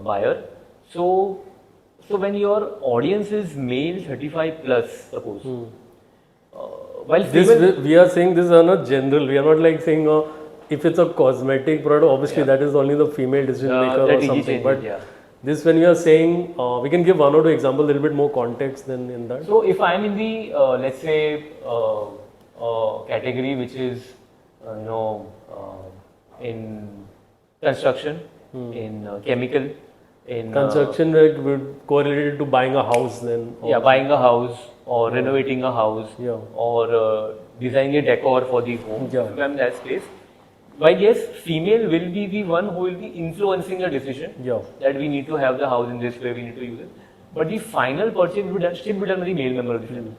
buyer. So when your audience is male 35 plus, suppose, while This we are saying this on a general. We are not like saying if it's a cosmetic product, obviously that is only the female decision maker or something. But this, when you are saying, we can give one or two examples, a little bit more context than in that. So if I am in the let's say category which is in construction, in chemical, in construction would correlated to buying a house then. Buying a house or renovating a house or designing a decor for the home. If I'm in that space. While yes, female will be the one who will be influencing the decision that we need to have the house in this way, we need to use it. But the final purchase will still be done by the male member of the family.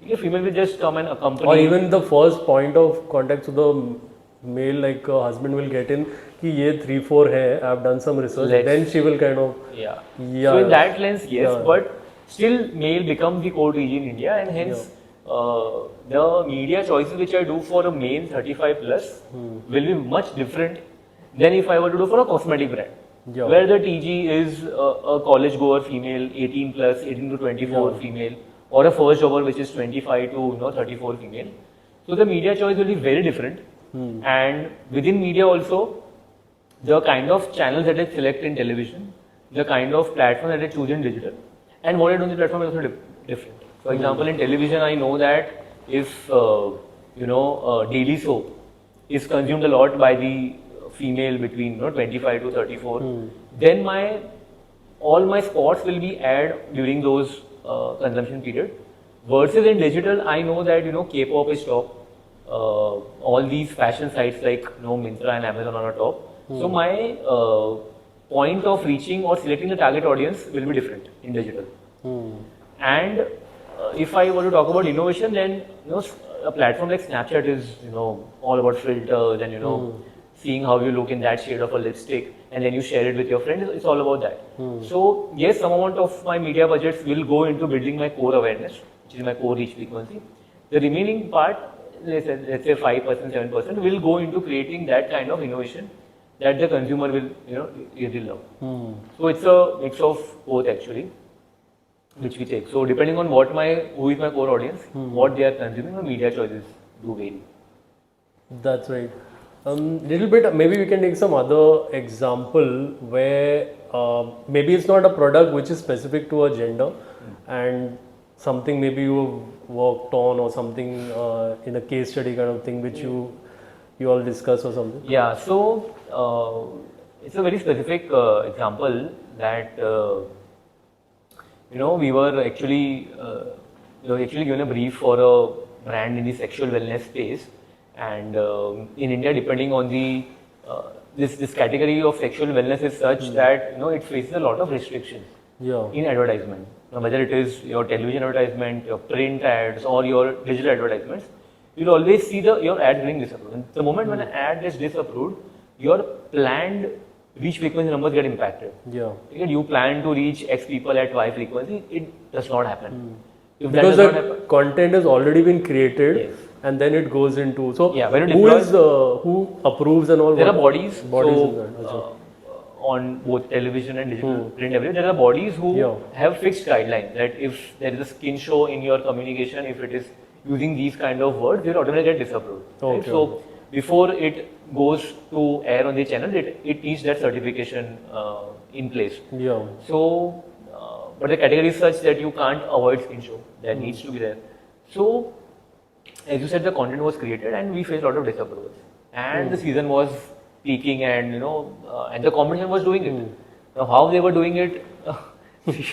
The female will just come and accompany. Or even the first point of contact to the male, like husband will get in, ki ye 3-4 hai, I've done some research, then she will kind of. So in that lens, yes, but still male becomes the core TG in India, and hence the media choices which I do for a male 35 plus will be much different than if I were to do for a cosmetic brand. Where the TG is a college goer female, 18 plus, 18 to 24 female, or a first jobber which is 25 to 34 female. So the media choice will be very different. And within media also, the kind of channels that I select in television, the kind of platform that I choose in digital, and what I do on the platform is also different. For example, in television, I know that if daily soap is consumed a lot by the female between 25 to 34, then all my spots will be aired during those consumption period. Versus in digital, I know that K-pop is top. All these fashion sites like Myntra and Amazon are top. So my point of reaching or selecting the target audience will be different in digital. And if I were to talk about innovation, then a platform like Snapchat is all about filters and seeing how you look in that shade of a lipstick, and then you share it with your friends. It's all about that. So yes, some amount of my media budgets will go into building my core awareness, which is my core reach frequency. The remaining part, let's say 5%, 7%, will go into creating that kind of innovation that the consumer will really love. So it's a mix of both actually, which we take. So depending on who is my core audience, what they are consuming, the media choices do vary. That's right. Little bit, maybe we can take some other example where maybe it's not a product which is specific to a gender, and something maybe you worked on or something in a case study kind of thing which you all discuss or something. Yeah, so it's a very specific example that we were actually given a brief for a brand in the sexual wellness space, and in India, depending on the this category of sexual wellness is such that it faces a lot of restrictions in advertisement. Whether it is your television advertisement, your print ads, or your digital advertisements, you'll always see your ad getting disapproved. And the moment when an ad gets disapproved, your planned reach frequency numbers get impacted. You plan to reach X people at Y frequency, it does not happen. If because the content has already been created, and then it goes into when it who approves and all. There are bodies. On both television and digital print everywhere, there are bodies who have fixed guidelines that if there is a skin show in your communication, if it is using these kind of words, they will automatically get disapproved. Right? So before it goes to air on the channel, it needs that certification in place. So, but the category is such that you can't avoid skin show. That needs to be there. So, as you said, the content was created and we faced a lot of disapprovals. And the season was peaking, and and the competition was doing it. Now, how they were doing it,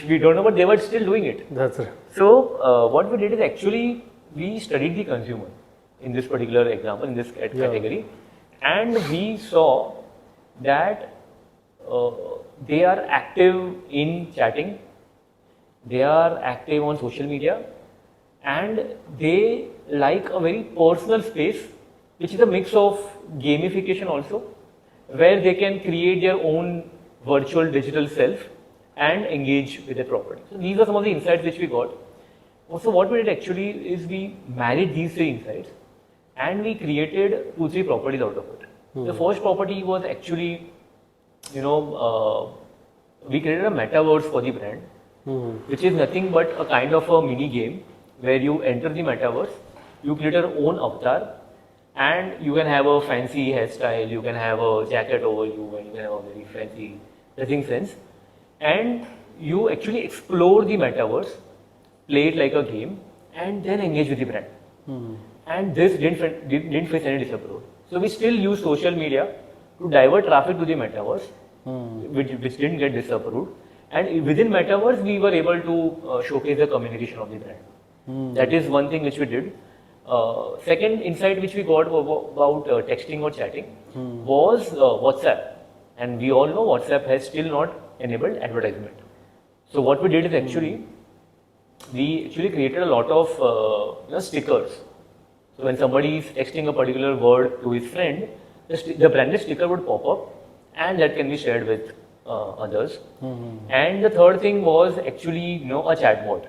we don't know, but they were still doing it. That's right. So, what we did is actually we studied the consumer. in this particular example, in this category, and we saw that they are active in chatting, they are active on social media, and they like a very personal space, which is a mix of gamification also, where they can create their own virtual digital self and engage with the property. So these are some of the insights which we got. Also, what we did actually is we married these three insights and we created 2-3 properties out of it. The first property was actually, we created a metaverse for the brand, which is nothing but a kind of a mini game where you enter the metaverse, you create your own avatar, and you can have a fancy hairstyle, you can have a jacket over you, and you can have a very fancy dressing sense, and you actually explore the metaverse, play it like a game, and then engage with the brand. And this didn't face any disapproval. So we still use social media to divert traffic to the metaverse, which didn't get disapproved. And within metaverse, we were able to showcase the communication of the brand. That is one thing which we did. Second insight which we got about texting or chatting was WhatsApp. And we all know WhatsApp has still not enabled advertisement. So what we did is we actually created a lot of stickers. So when somebody is texting a particular word to his friend, the branded sticker would pop up, and that can be shared with others. And the third thing was actually a chatbot.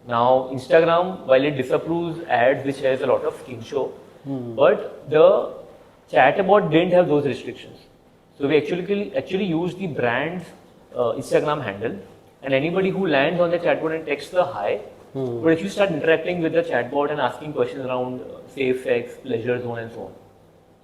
Now Instagram, while it disapproves ads which has a lot of skin show, but the chatbot didn't have those restrictions. So we actually used the brand's Instagram handle, and anybody who lands on the chatbot and texts the hi, but if you start interacting with the chatbot and asking questions around safe sex, pleasure zone, and so on.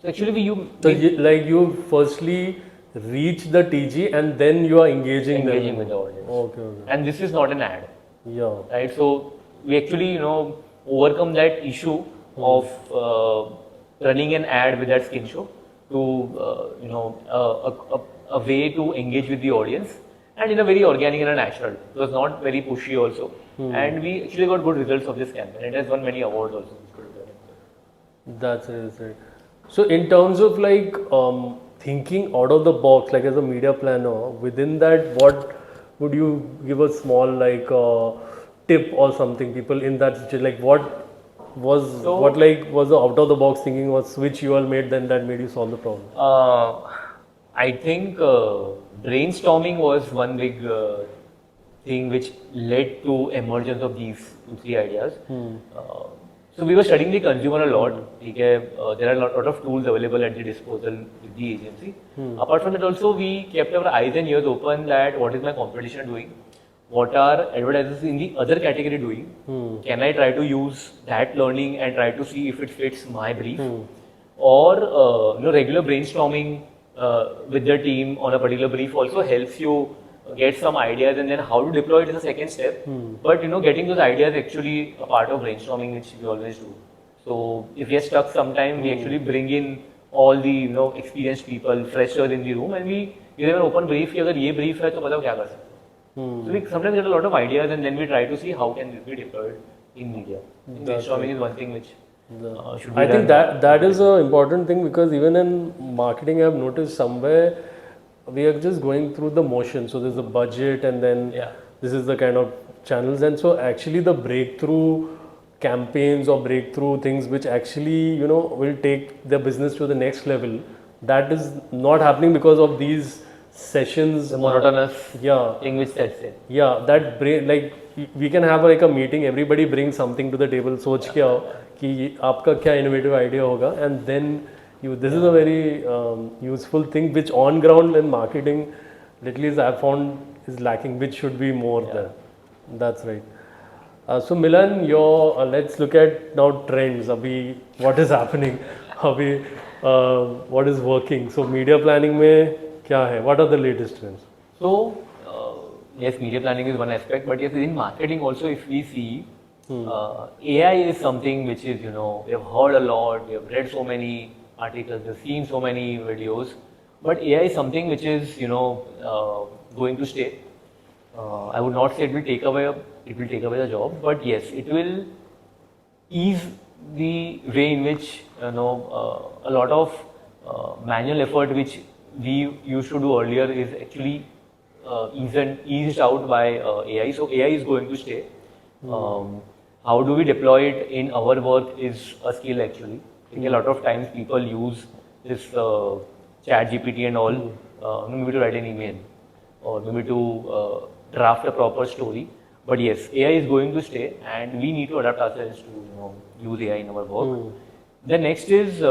So actually, you firstly reach the TG and then you are engaging with the audience. Okay. And this is not an ad. Yeah. Right. So we actually overcome that issue of running an ad with that skin show to a way to engage with the audience, and in a very organic and a natural. It was not very pushy also. And we actually got good results of this campaign. It has won many awards also. That's it. So in terms of thinking out of the box, like as a media planner, within that, what would you give a small tip or something? People in that situation, what was the out of the box thinking or switch you all made then that made you solve the problem? I think brainstorming was one big thing which led to emergence of these 2-3 ideas. So we were studying the consumer a lot. There are a lot of tools available at the disposal with the agency. Apart from that also, we kept our eyes and ears open that what is my competition doing? What are advertisers in the other category doing? Can I try to use that learning and try to see if it fits my brief? Or regular brainstorming with the team on a particular brief also helps you get some ideas, and then how to deploy it is a second step. But getting those ideas actually a part of brainstorming, which we always do. So if we are stuck sometime, we actually bring in all the experienced people, freshers in the room, and we give them an open brief. If this brief hai, to बताओ क्या कर सकते हैं. So we sometimes get a lot of ideas, and then we try to see how can this be deployed in media. Brainstorming is one thing which should be I think that is an important thing, because even in marketing, I have noticed somewhere we are just going through the motion. So there's a budget, and then this is the kind of channels, and so actually the breakthrough campaigns or breakthrough things which actually will take the business to the next level, that is not happening because of these sessions. The monotonous thing which sets in. Yeah, that we can have a meeting, everybody brings something to the table, सोच के आओ कि आपका क्या innovative idea होगा, and then this is a very useful thing which on ground in marketing, at least I found, is lacking, which should be more there. That's right. So Milan, let's look at now trends. Abhi, what is happening? Abhi, what is working? So media planning में क्या है? What are the latest trends? So yes, media planning is one aspect, but yes, in marketing also, if we see, AI is something which is we have heard a lot, we have read so many articles, we've seen so many videos, but AI is something which is going to stay. I would not say it will take away the job, but yes, it will ease the way in which a lot of manual effort which we used to do earlier is actually eased out by AI. So AI is going to stay. How do we deploy it in our work is a skill actually. Like a lot of times people use this chat GPT and all, maybe to write an email or maybe to draft a proper story. But yes, AI is going to stay and we need to adapt ourselves to use AI in our work. The next is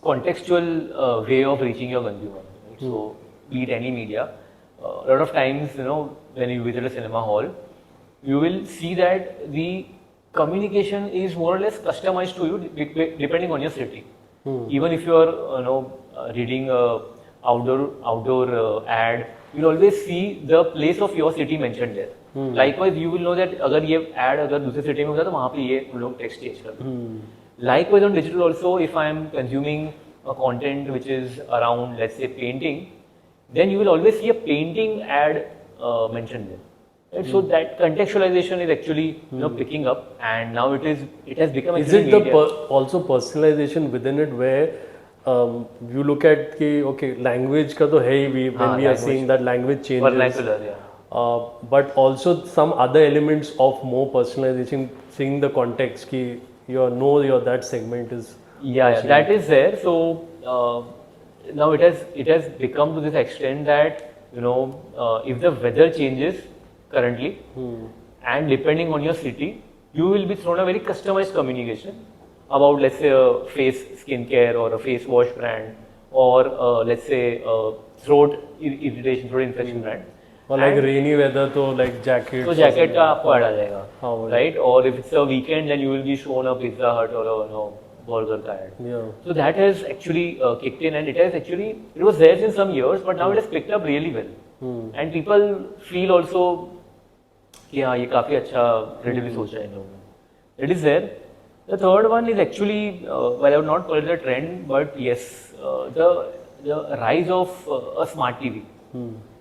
contextual way of reaching your consumer. Right? So, be it any media, a lot of times, when you visit a cinema hall, you will see that the communication is more or less customized to you depending on your city. Even if you are, reading a outdoor ad, you will always see the place of your city mentioned there. Likewise, you will know that अगर ये ad अगर दूसरे city में होता है तो वहाँ पे ये उन लोग text change करते हैं. Likewise on digital also, if I am consuming a content which is around, let's say, painting, then you will always see a painting ad mentioned there. Right? So that contextualization is actually picking up, and now it has become. Is it the also personalization within it where you look at कि okay language का तो है ही when we are seeing that language changes. Vernacular, yeah. But also some other elements of more personalization, seeing the context कि your that segment is. Yeah, that is there. So now it has become to this extent that if the weather changes currently and depending on your city, you will be thrown a very customized communication about, let's say, a face skincare or a face wash brand or let's say throat irritation, throat infection brand. Or like rainy weather, so like jacket. So jacket का आपको add आ जाएगा, right? Or if it's a weekend, then you will be shown a Pizza Hut or a burger का ad. Yeah. So that has actually kicked in, and it was there since some years, but now it has picked up really well. And people feel also कि हाँ ये काफी अच्छा creatively सोचा है इन लोगों ने. It is there. The third one is actually, well, I would not call it a trend, but yes, the rise of a smart TV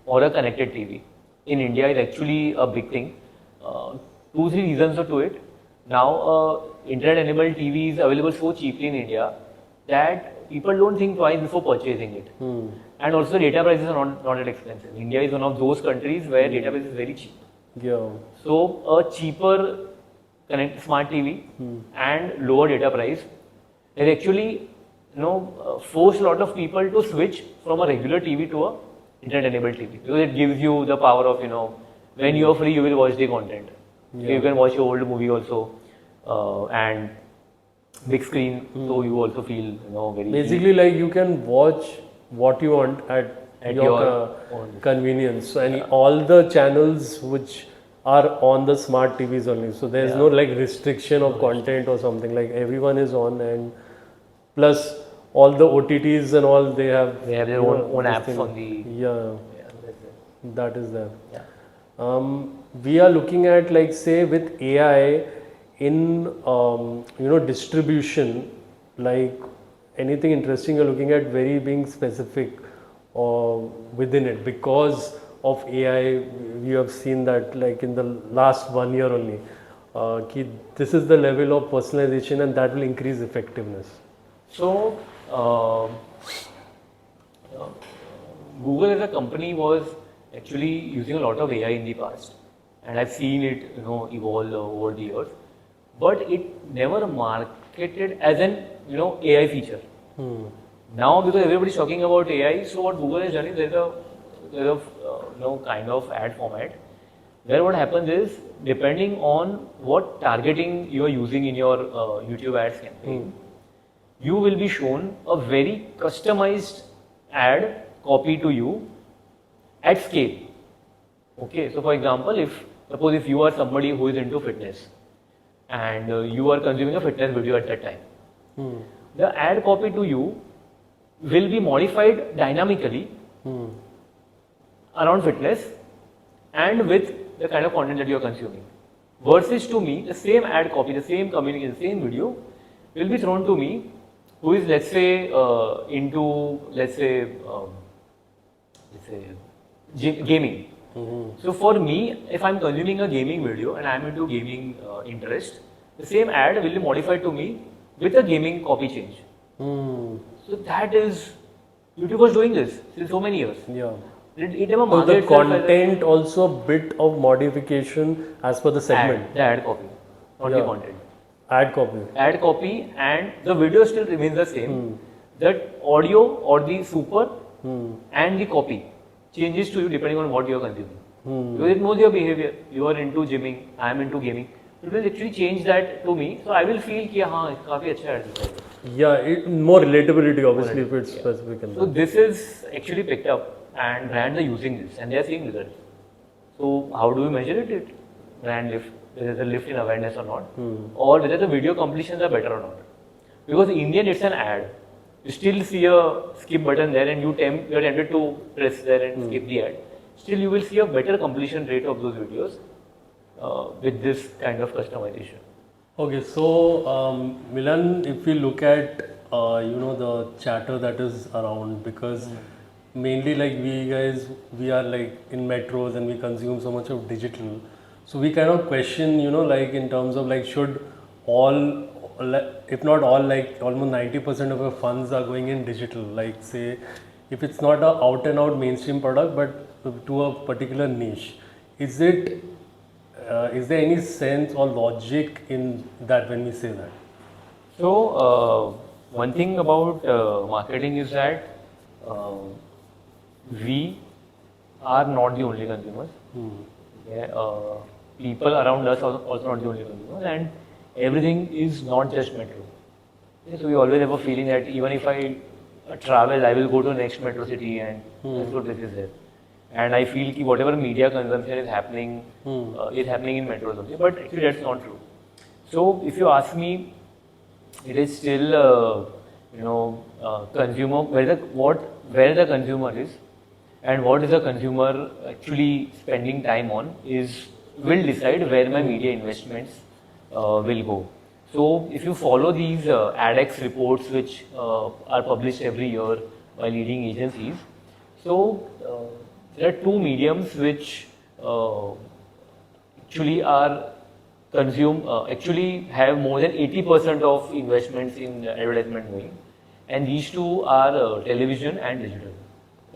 or a connected TV in India is actually a big thing. 2-3 reasons to it. Now, internet-enabled TV is available so cheaply in India that people don't think twice before purchasing it. And also, data prices are not that expensive. India is one of those countries where data price is very cheap. Yeah. So, a cheaper smart TV and lower data price has actually forced a lot of people to switch from a regular TV to a internet-enabled TV, because it gives you the power of when you are free you will watch the content. Yeah. You can watch your old movie also and big screen, so you also feel very basically like you can watch what you want at your convenience, and all the channels which are on the smart TVs only, so there's no like restriction of content or something, like everyone is on, and plus all the OTTs and all they have their own apps on the that is there. We are looking at, like, say with AI in distribution, like anything interesting you're looking at very being specific within it because of AI. We have seen that like in the last 1 year only, this is the level of personalization and that will increase effectiveness. So Google as a company was actually using a lot of AI in the past, and I've seen it evolve over the years, but it never marketed as an AI feature. Now, because everybody's talking about AI, so what Google has done is there's a kind of ad format where what happens is, depending on what targeting you are using in your YouTube ads campaign, you will be shown a very customized ad copy to you at scale. Okay, so for example, suppose if you are somebody who is into fitness and you are consuming a fitness video at that time, the ad copy to you will be modified dynamically around fitness and with the kind of content that you are consuming. Versus to me, the same ad copy, the same communication, the same video will be thrown to me, who is, let's say, into, gaming. So for me, if I'm consuming a gaming video and I'm into gaming interest, the same ad will be modified to me with a gaming copy change. So that is, YouTube was doing this since so many years. Yeah. It never So the marketed itself as a content also a bit of modification as per the segment. ad, the ad copy, not the Yeah. content. Ad copy. Ad copy, and the video still remains the same. That audio or the super and the copy changes to you depending on what you are consuming. Because it knows your behavior. You are into gymming, I am into gaming. It will actually change that to me. So I will feel कि हाँ काफी अच्छा ad दिखा है. Yeah, more relatability obviously if it's specific. In So that. this is actually picked up, and brands are using this and they are seeing results. So how do we measure it? Brand lift, whether there's a lift in awareness or not, or whether the video completions are better or not. Because in Indian it's an ad. You still see a skip button there, and you're tempted to press there and skip the ad. Still, you will see a better completion rate of those videos with this kind of customization. Okay, so Milan, if we look at the chatter that is around, because mainly like we are like in metros and we consume so much of digital, so we kind of question like in terms of like should all, if not all, like almost 90% of our funds are going in digital, like say if it's not a out and out mainstream product but to a particular niche, is it is there any sense or logic in that when we say that? So one thing about marketing is that we are not the only consumers. People around us are also not the only consumers, and everything is not just metro. So we always have a feeling that even if I travel, I will go to the next metro city and that's what this is there. And I feel that whatever media consumption is happening in metros only, but actually that's not true. So if you ask me, it is still consumer where the consumer is and what is the consumer actually spending time on will decide where my media investments will go. So if you follow these ADX reports which are published every year by leading agencies, so there are two mediums which actually actually have more than 80% of investments in advertisement going, and these two are television and digital.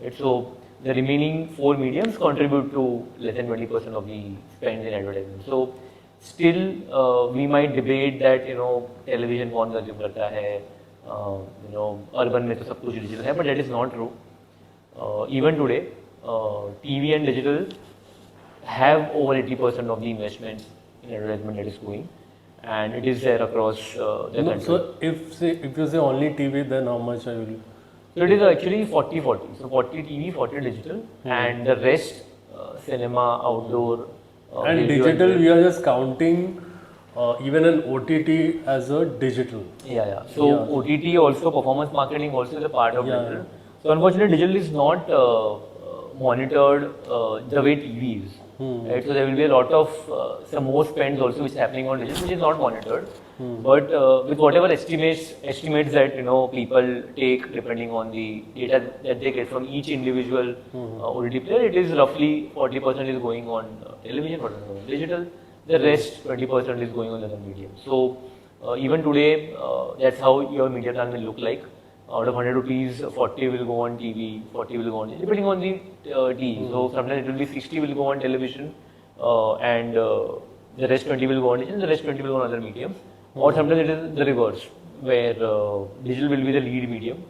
Right? So the remaining four mediums contribute to less than 20% of the spend in advertisement. So still we might debate that television कौन consume करता है, urban में तो सब कुछ digital है, but that is not true. Even today, TV and digital have over 80% of the investments in advertisement that is going, and it is there across the country. So if you say only TV, then how much I will? So it is actually 40-40. So 40 TV, 40 digital, and the rest cinema, outdoor. And digital, we are just counting even an OTT as a digital. Yeah. So OTT also, performance marketing also is a part of digital. So unfortunately, digital is not monitored the way TV is. Right? So there will be a lot of some more spends also which is happening on digital, which is not monitored. But with whatever estimates that people take depending on the data that they get from each individual OTT player, it is roughly 40% is going on television, 40% is going on digital. The rest 20% is going on other medium. So even today, that's how your media plan will look like. Out of 100 rupees, 40 will go on TV, 40 will go on depending on the TV. So sometimes it will be 60 will go on television, and the rest 20 will go on digital, the rest 20 will go on other mediums. Or sometimes it is the reverse, where digital will be the lead medium,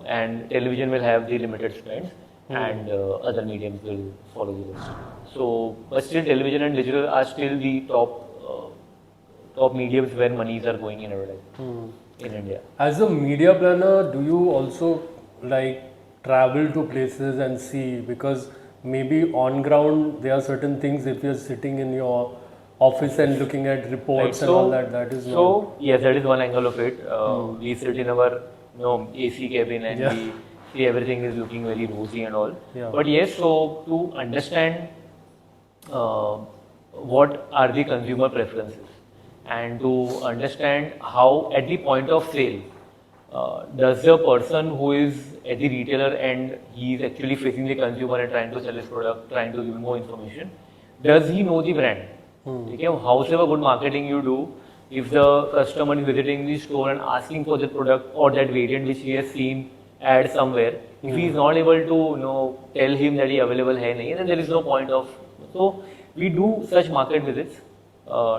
and television will have the limited spends, and other mediums will follow the rest. So, but still television and digital are still the top mediums where monies are going in advertising in India. As a media planner, do you also like travel to places and see, because maybe on ground there are certain things if you're sitting in your office and looking at reports and all that is so yes, that is one angle of it. We sit in our AC cabin and we see everything is looking very rosy and all. But yes, so to understand what are the consumer preferences and to understand how at the point of sale does the person who is at the retailer end, he is actually facing the consumer and trying to sell his product, trying to give him more information, does he know the brand? Okay, however good marketing you do, if the customer is visiting the store and asking for the product or that variant which he has seen ad somewhere, if he is not able to tell him that he available hai nahi, then there is no point of. So we do such market visits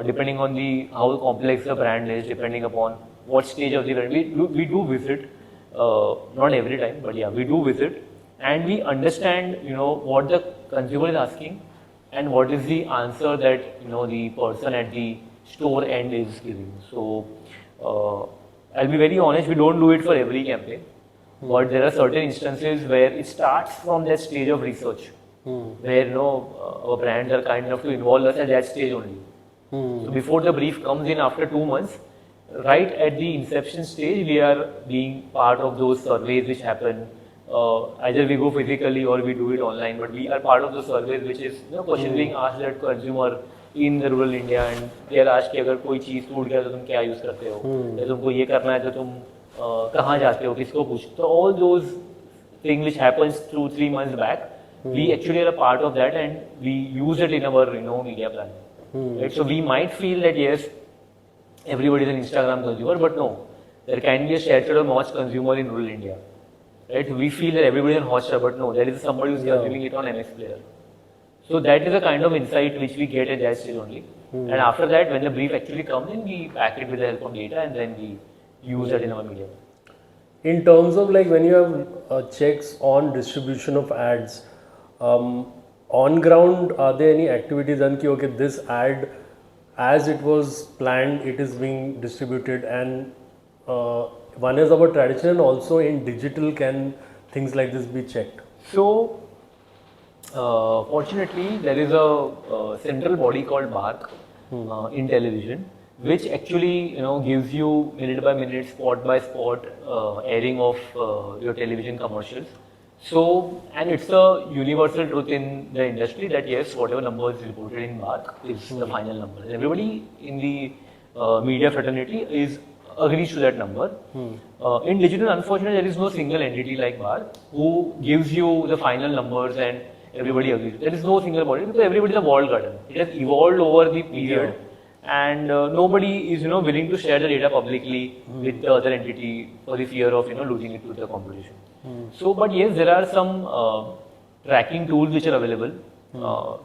depending on the how complex the brand is, depending upon what stage of the brand. We do visit, not every time, but yeah, we do visit, and we understand what the consumer is asking and what is the answer that the person at the store end is giving. So I'll be very honest, we don't do it for every campaign, but there are certain instances where it starts from that stage of research, where our brands are kind enough to involve us at that stage only. So before the brief comes in after 2 months, right at the inception stage, we are being part of those surveys which happen. Either we go physically or we do it online, but we are part of the surveys, which is questions being asked at consumer in the rural India, and they are asked कि अगर कोई चीज टूट गया तो तुम क्या use करते हो, या तुमको ये करना है तो तुम कहाँ जाते हो, किसको पूछते हो. So all those things which happens 2-3 months back, we actually are a part of that, and we use it in our media plan. Right? So we might feel that yes, everybody is an Instagram consumer, but no, there can be a shared or watch consumer in rural India. Right? We feel that everybody is on Hotstar, but no, there is somebody who is consuming it on MX Player. So that is the kind of insight which we get at that stage only. And after that, when the brief actually comes in, we back it with the help of data, and then we use that in our media. In terms of like when you have checks on distribution of ads, on ground, are there any activities done ki okay, this ad as it was planned, it is being distributed, and one is about traditional, and also in digital can things like this be checked? So fortunately, there is a central body called BARC in television, which actually gives you minute by minute, spot by spot airing of your television commercials. So, and it's a universal truth in the industry that yes, whatever number is reported in BARC is the final number. And everybody in the media fraternity agrees to that number. In digital, unfortunately, there is no single entity like BARC who gives you the final numbers and everybody agrees. There is no single body because everybody is a walled garden. It has evolved over the period, and nobody is willing to share the data publicly with the other entity for the fear of losing it to the competition. So, but yes, there are some tracking tools which are available,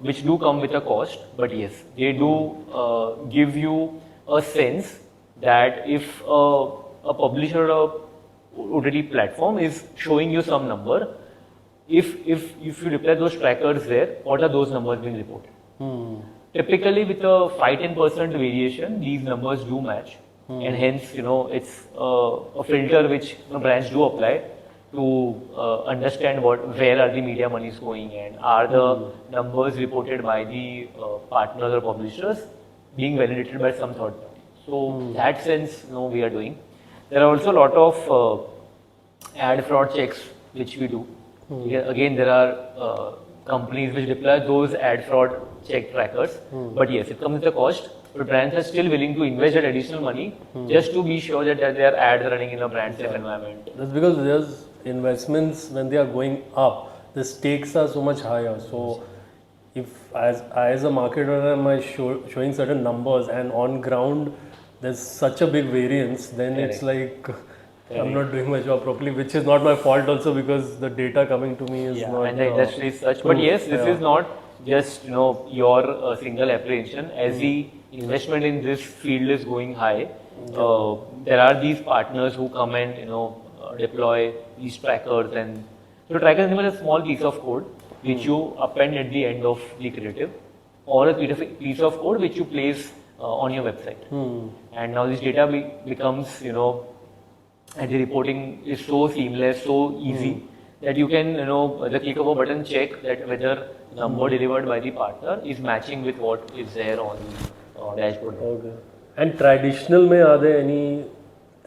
which do come with a cost. But yes, they do give you a sense that if a publisher or OTT platform is showing you some number, if you reply those trackers there, what are those numbers being reported? Typically, with a 5-10% variation, these numbers do match, and hence it's a filter which brands do apply to understand where are the media monies going, and are the numbers reported by the partners or publishers being validated by some third party. So that sense we are doing. There are also a lot of ad fraud checks which we do. Again, there are companies which deploy those ad fraud check trackers. But yes, it comes with a cost. But brands are still willing to invest that additional money just to be sure that their ads are running in a brand safe environment. That's because there's investments when they are going up, the stakes are so much higher. So if as a marketer am I showing certain numbers and on ground there's such a big variance, then it's like I'm not doing my job properly, which is not my fault also because the data coming to me is not. And the industry is such. But yes, this is not just your single apprehension. As the investment in this field is going high, there are these partners who come and deploy these trackers, and so trackers is a small piece of code which you append at the end of the creative, or a piece of code which you place on your website. And now this data becomes and the reporting is so seamless, so easy that you can the click of a button check that whether number delivered by the partner is matching with what is there on the dashboard. Okay. And traditional mein are there any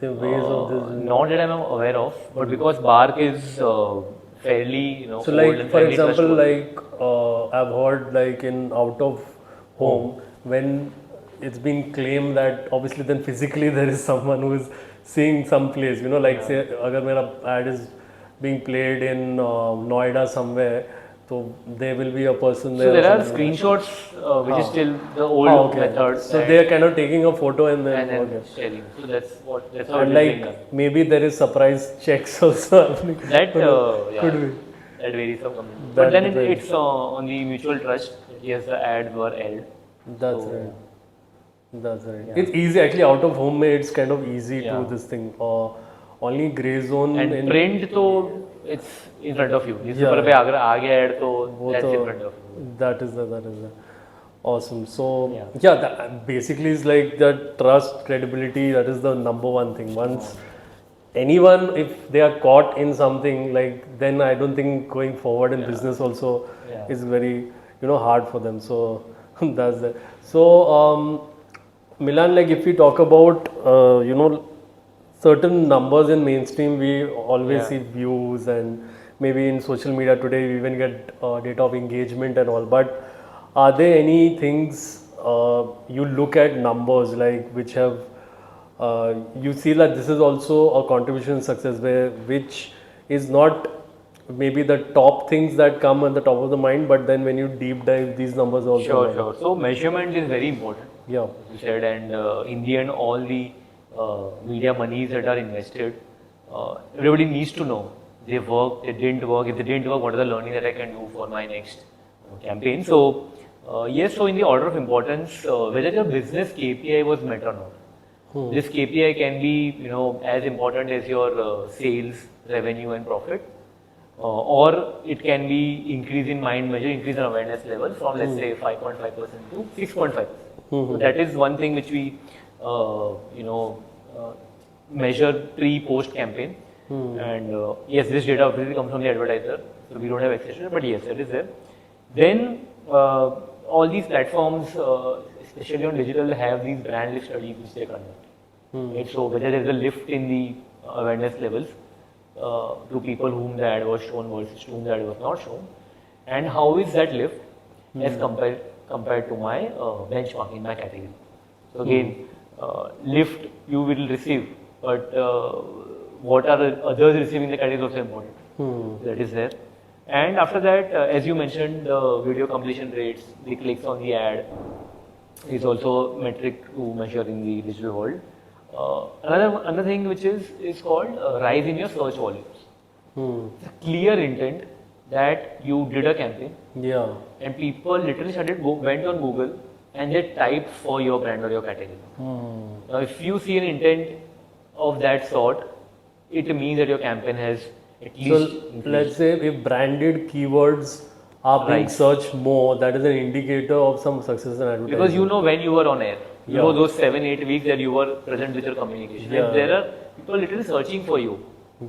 ways of this? Not that I'm aware of, but because BARC is fairly so like for example, like I've heard like in out of home when it's been claimed that obviously then physically there is someone who is seeing some place, like say agar mera ad is being played in Noida somewhere, So there will be a person So there. there or are something like screenshots which is still the old that. Okay. method. So they are kind of taking a photo and then and then okay. sharing. So that's how it And is being done. like maybe there is surprise checks also happening. That Could yeah, be. that varies from company. That But then depends. it's on the mutual trust. Yes, the ads were held. That's So, right. That's right. yeah. It's easy actually. Out of home made, it's kind of easy to Yeah. this thing. Only gray zone And in print तो it's in front of you. Newspaper yeah. पे अगर आ गया ad तो वो that's तो in front of you. that is the awesome. So Yeah. yeah, that basically is like the trust, credibility. That is the number one thing. Once anyone, if they are caught in something like, then I don't think going forward in business also Yeah. is very hard for them. So that's it. So Milan, like if we talk about certain numbers in mainstream, we always Yeah. see views, and maybe in social media today we even get data of engagement and all. But are there any things you look at numbers like which have you see that this is also a contribution to success, where which is not maybe the top things that come on the top of the mind, but then when you deep dive, these numbers also Sure, matter. sure. So measurement is very important. Yeah. You said, and in the end, all the media monies that are invested, everybody needs to know they work, they didn't work. If they didn't work, what are the learning that I can do for my next campaign? So yes, so in the order of importance, whether your business KPI was met or not. This KPI can be, as important as your sales, revenue, and profit, or it can be increase in mind measure, increase in awareness level from let's say 5.5% to 6.5%. So that is one thing which we, measure pre-post campaign. And yes, this data obviously comes from the advertiser, so we don't have access to it, but yes, it is there. Then all these platforms, especially on digital, have these brand lift studies which they conduct. Right? So whether there is a lift in the awareness levels to people whom the ad was shown versus to whom the ad was not shown, and how is that lift as compared to my benchmark in my category. So again, lift you will receive, but what are the others receiving the category is also important. That is there. And after that, as you mentioned, video completion rates, the clicks on the ad is also a metric to measure in the digital world. Another thing which is called rise in your search volumes. It's a clear intent that you did a campaign Yeah. and people literally went on Google and they typed for your brand or your category. Now, if you see an intent of that sort, it means that your campaign has at least So let's say if branded keywords are being Right. searched more, that is an indicator of some success in advertising. because you know when you were on air. You Yeah. know those 7-8 weeks that you were present with your communication. Yeah. And there are people literally searching for you.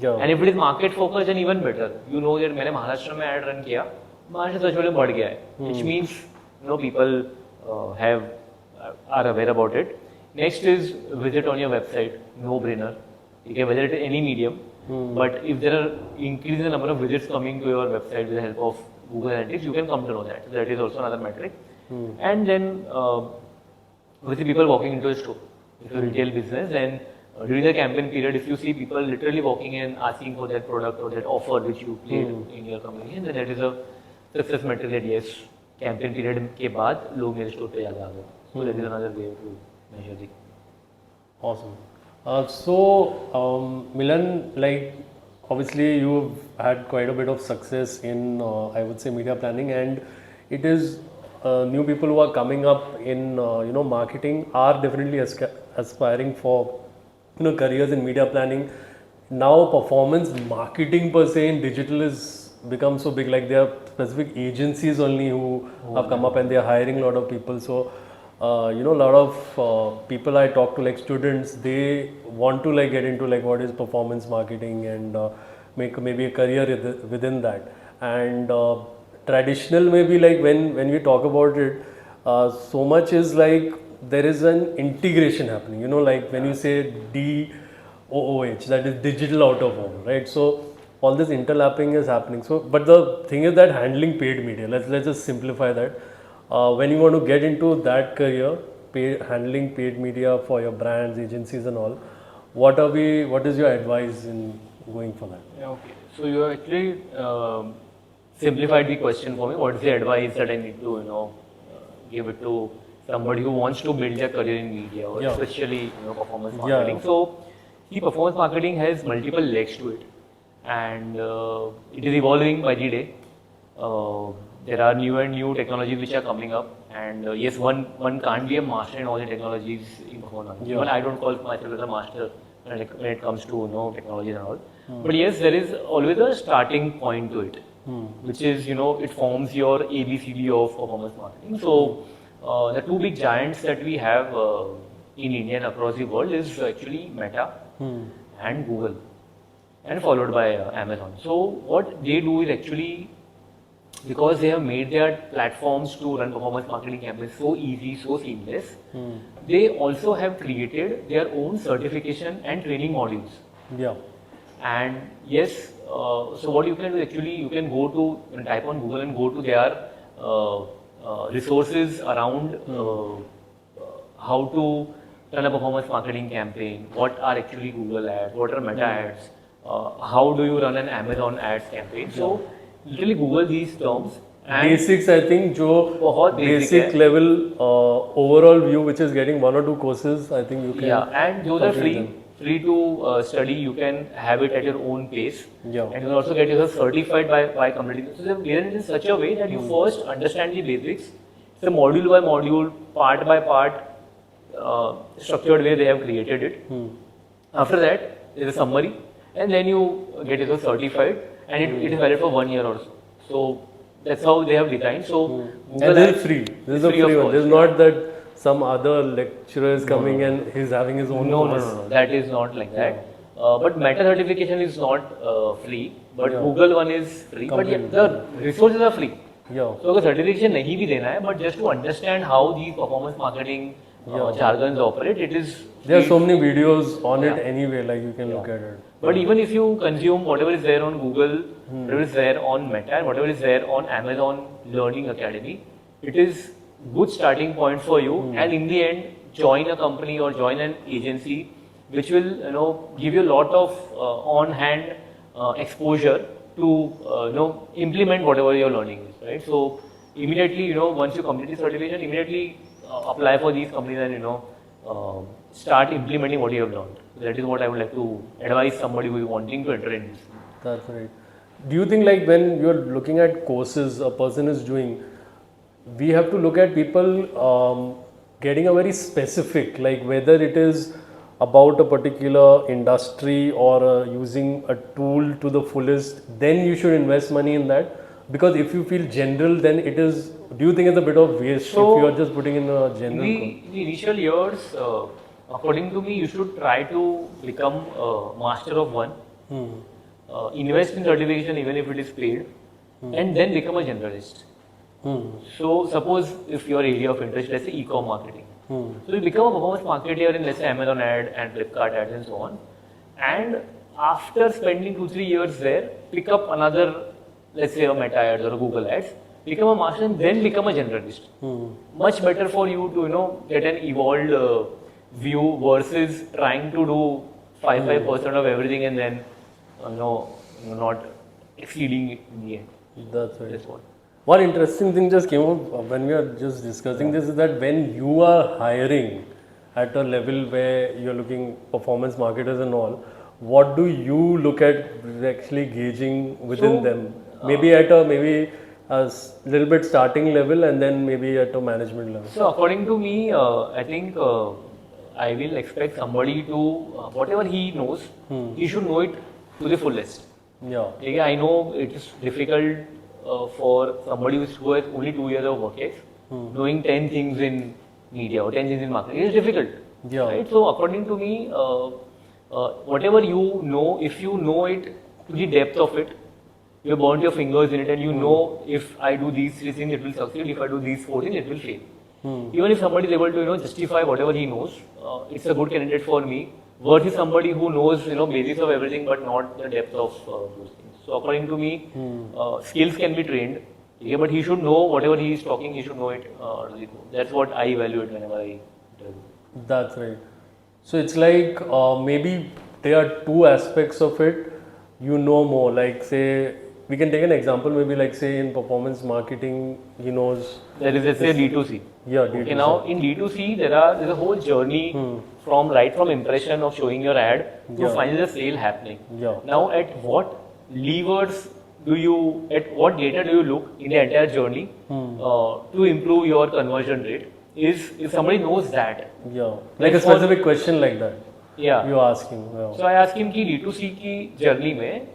Yeah. And if it is market focused, then even better. You know that मैंने महाराष्ट्र में ad run किया, Maharashtra search volume बढ़ गया है, which means people are aware about it. Next is visit on your website, no brainer. You can whether it is any medium, but if there are increase in the number of visits coming to your website with the help of Google Analytics, you can come to know that. So that is also another metric. And then with the people walking into a store, if you're a retail business, then during the campaign period, if you see people literally walking in asking for that product or that offer which you played in your communication, then that is a success metric that yes, campaign period के बाद लोग मेरे store पे ज़्यादा आ गए. So that is another way to measure the. Awesome. Milan, like obviously you've had quite a bit of success in I would say media planning, and it is new people who are coming up in marketing are definitely aspiring for careers in media planning. Now performance marketing per se in digital is become so big, like there are specific agencies only who have come up and they are hiring a lot of people. So a lot of people I talk to, like students, they want to like get into like what is performance marketing and make maybe a career within that. And traditional maybe like when we talk about it, so much is like there is an integration happening, like when you say DOOH, that is digital out of home, right? So all this interlapping is happening. So but the thing is that handling paid media, let's just simplify that. When you want to get into that career, handling paid media for your brands, agencies and all, what is your advice in going for that? Yeah, okay. So you are actually simplified the question for me. What's the advice that I need to, give it to somebody who wants to build their career in media, or Yeah. especially, performance Yeah. marketing. So, the performance marketing has multiple legs to it, and it is evolving by the day. There are new and new technologies which are coming up, and yes, one can't be a master in all the technologies in performance marketing. Yeah. Even I don't call myself as a master when it comes to technologies and all. But yes, there is always a starting point to it, which is it forms your ABCD of performance marketing. So the two big giants that we have in India and across the world is actually Meta and Google, and followed by Amazon. So what they do is actually, because they have made their platforms to run performance marketing campaigns so easy, so seamless, they also have created their own certification and training modules. Yeah. And yes, so what you can do actually, you can go to type on Google and go to their resources around how to run a performance marketing campaign, what are actually Google ads, what are Meta ads, how do you run an Amazon ads campaign. So literally Google these terms. And Basics, I think, जो बहुत basic basic level overall view, which is getting 1 or 2 courses, I think you can. yeah, and those are complete free to study. You can have it at your own pace, Yeah. and you can also get yourself certified by completing. So they've done it in such a way that you first understand the basics. It's a module by module, part by part, structured way they have created it. After that, there is a summary, and then you get yourself certified, and it is valid for 1 year or so. So that's how they have designed. So Google And this Ads is free. This is is a free of free one. cost, This is yeah. not that some other lecturer is coming and he's having his own No, course. that is not like that. But Meta certification is not free, but Yeah. Google one is free. But yeah, the resources are free. Yeah. So अगर certification नहीं भी देना है, but just to understand how these performance marketing jargons operate, it is There are free. so many videos on it Yeah. anyway, like you can look at it. But even if you consume whatever is there on Google, whatever is there on Meta, and whatever is there on Amazon Learning Academy, it is good starting point for you. And in the end, join a company or join an agency, which will give you a lot of on-hand exposure to implement whatever your learning is, right? So immediately, once you complete the certification, immediately apply for these companies and start implementing what you have learned. That is what I would like to advise somebody who is wanting to enter in this. That's right. Do you think, like, when you're looking at courses a person is doing, we have to look at people getting a very specific, like whether it is about a particular industry or using a tool to the fullest, then you should invest money in that? Because if you feel general, then it is, do you think it's a bit of waste So, if you are just putting in a general course? In the initial years, according to me, you should try to become a master of one. Invest in certification even if it is paid, and then become a generalist. So suppose if your area of interest, let's say e-com marketing. So you become a performance marketer in, let's say, Amazon ad and Flipkart ads and so on. And after spending 2-3 years there, pick up another, let's say, a Meta ads or a Google ads, become a master and then become a generalist. Much better for you to get an evolved view versus trying to do 5% of everything and then not exceeding in the end. That's right. That's what. One interesting thing just came up when we are just discussing this, is that when you are hiring at a level where you're looking performance marketers and all, what do you look at actually gauging within So, them? Maybe at a little bit starting level and then maybe at a management level. So according to me, I think I will expect somebody to whatever he knows, he should know it to the fullest. Yeah. Okay, I know it is difficult for somebody who has only 2 years of work ex, knowing 10 things in media or 10 things in marketing. It is difficult. Yeah. Right? So according to me, whatever you know, if you know it to the depth of it, you have burnt your fingers in it, and you know if I do these 3 things, it will succeed. If I do these 4 things, it will fail. Even if somebody is able to justify whatever he knows, it's a good candidate for me. Versus somebody who knows basics of everything but not the depth of those things. So according to me, skills can be trained. Yeah, but he should know whatever he is talking. He should know it. Really good. That's what I evaluate whenever I interview. That's right. So it's like maybe there are 2 aspects of it. You know more, like say we can take an example, maybe like say in performance marketing, he knows. There is, let's say, D2C. Yeah, Okay, D2C. now in D2C, there's a whole journey from impression of showing your ad to finally the sale happening. Yeah. Now, at what levers at what data do you look in the entire journey to improve your conversion rate? If somebody knows that. Yeah. Like a specific question like that. Yeah. You ask him. Yeah. So I asked him कि D2C की journey में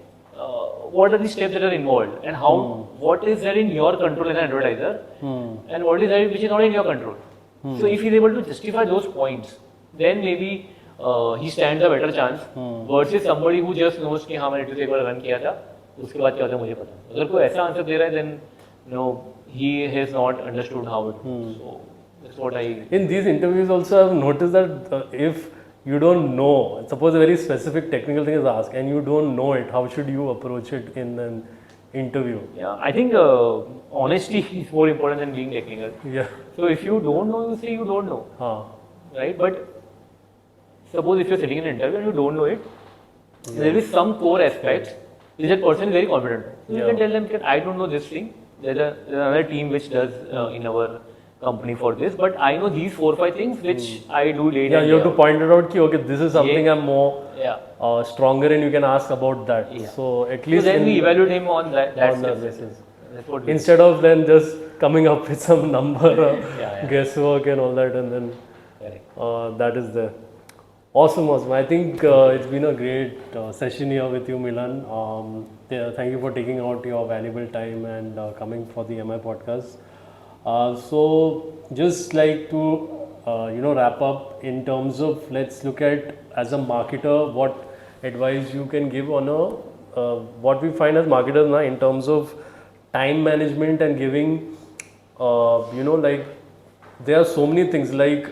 what are the steps that are involved and how what is there in your control as an advertiser and what is there which is not in your control. So if he's able to justify those points, then maybe he stands a better chance versus somebody who just knows कि हाँ मैंने D2C एक बार run किया था उसके बाद क्या होता है मुझे पता है. अगर कोई ऐसा आंसर दे रहा है then no he has not understood how it works. So that's what I. In these interviews also I've noticed that if you don't know, suppose a very specific technical thing is asked and you don't know it, how should you approach it in an interview? Yeah, I think honesty is more important than being technical. Yeah. So if you don't know, you say you don't know. Right? But suppose if you're sitting in an interview and you don't know it, there is some core aspects which that person is very confident. So you can tell them that I don't know this thing. There's another team which does in our company for this, but I know these 4 or 5 things which I do later. Yeah, you have to point it out. Ki, okay, this is something I'm more stronger, and you can ask about that. Yeah. So at least then we evaluate him on that basis. That's what instead of then just coming up with some number, guesswork and all that, and then that is there. Awesome. I think it's been a great session here with you, Milan. Thank you for taking out your valuable time and coming for the MI podcast. So just like to wrap up in terms of, let's look at as a marketer what advice you can give on what we find as marketers now in terms of time management and giving like there are so many things like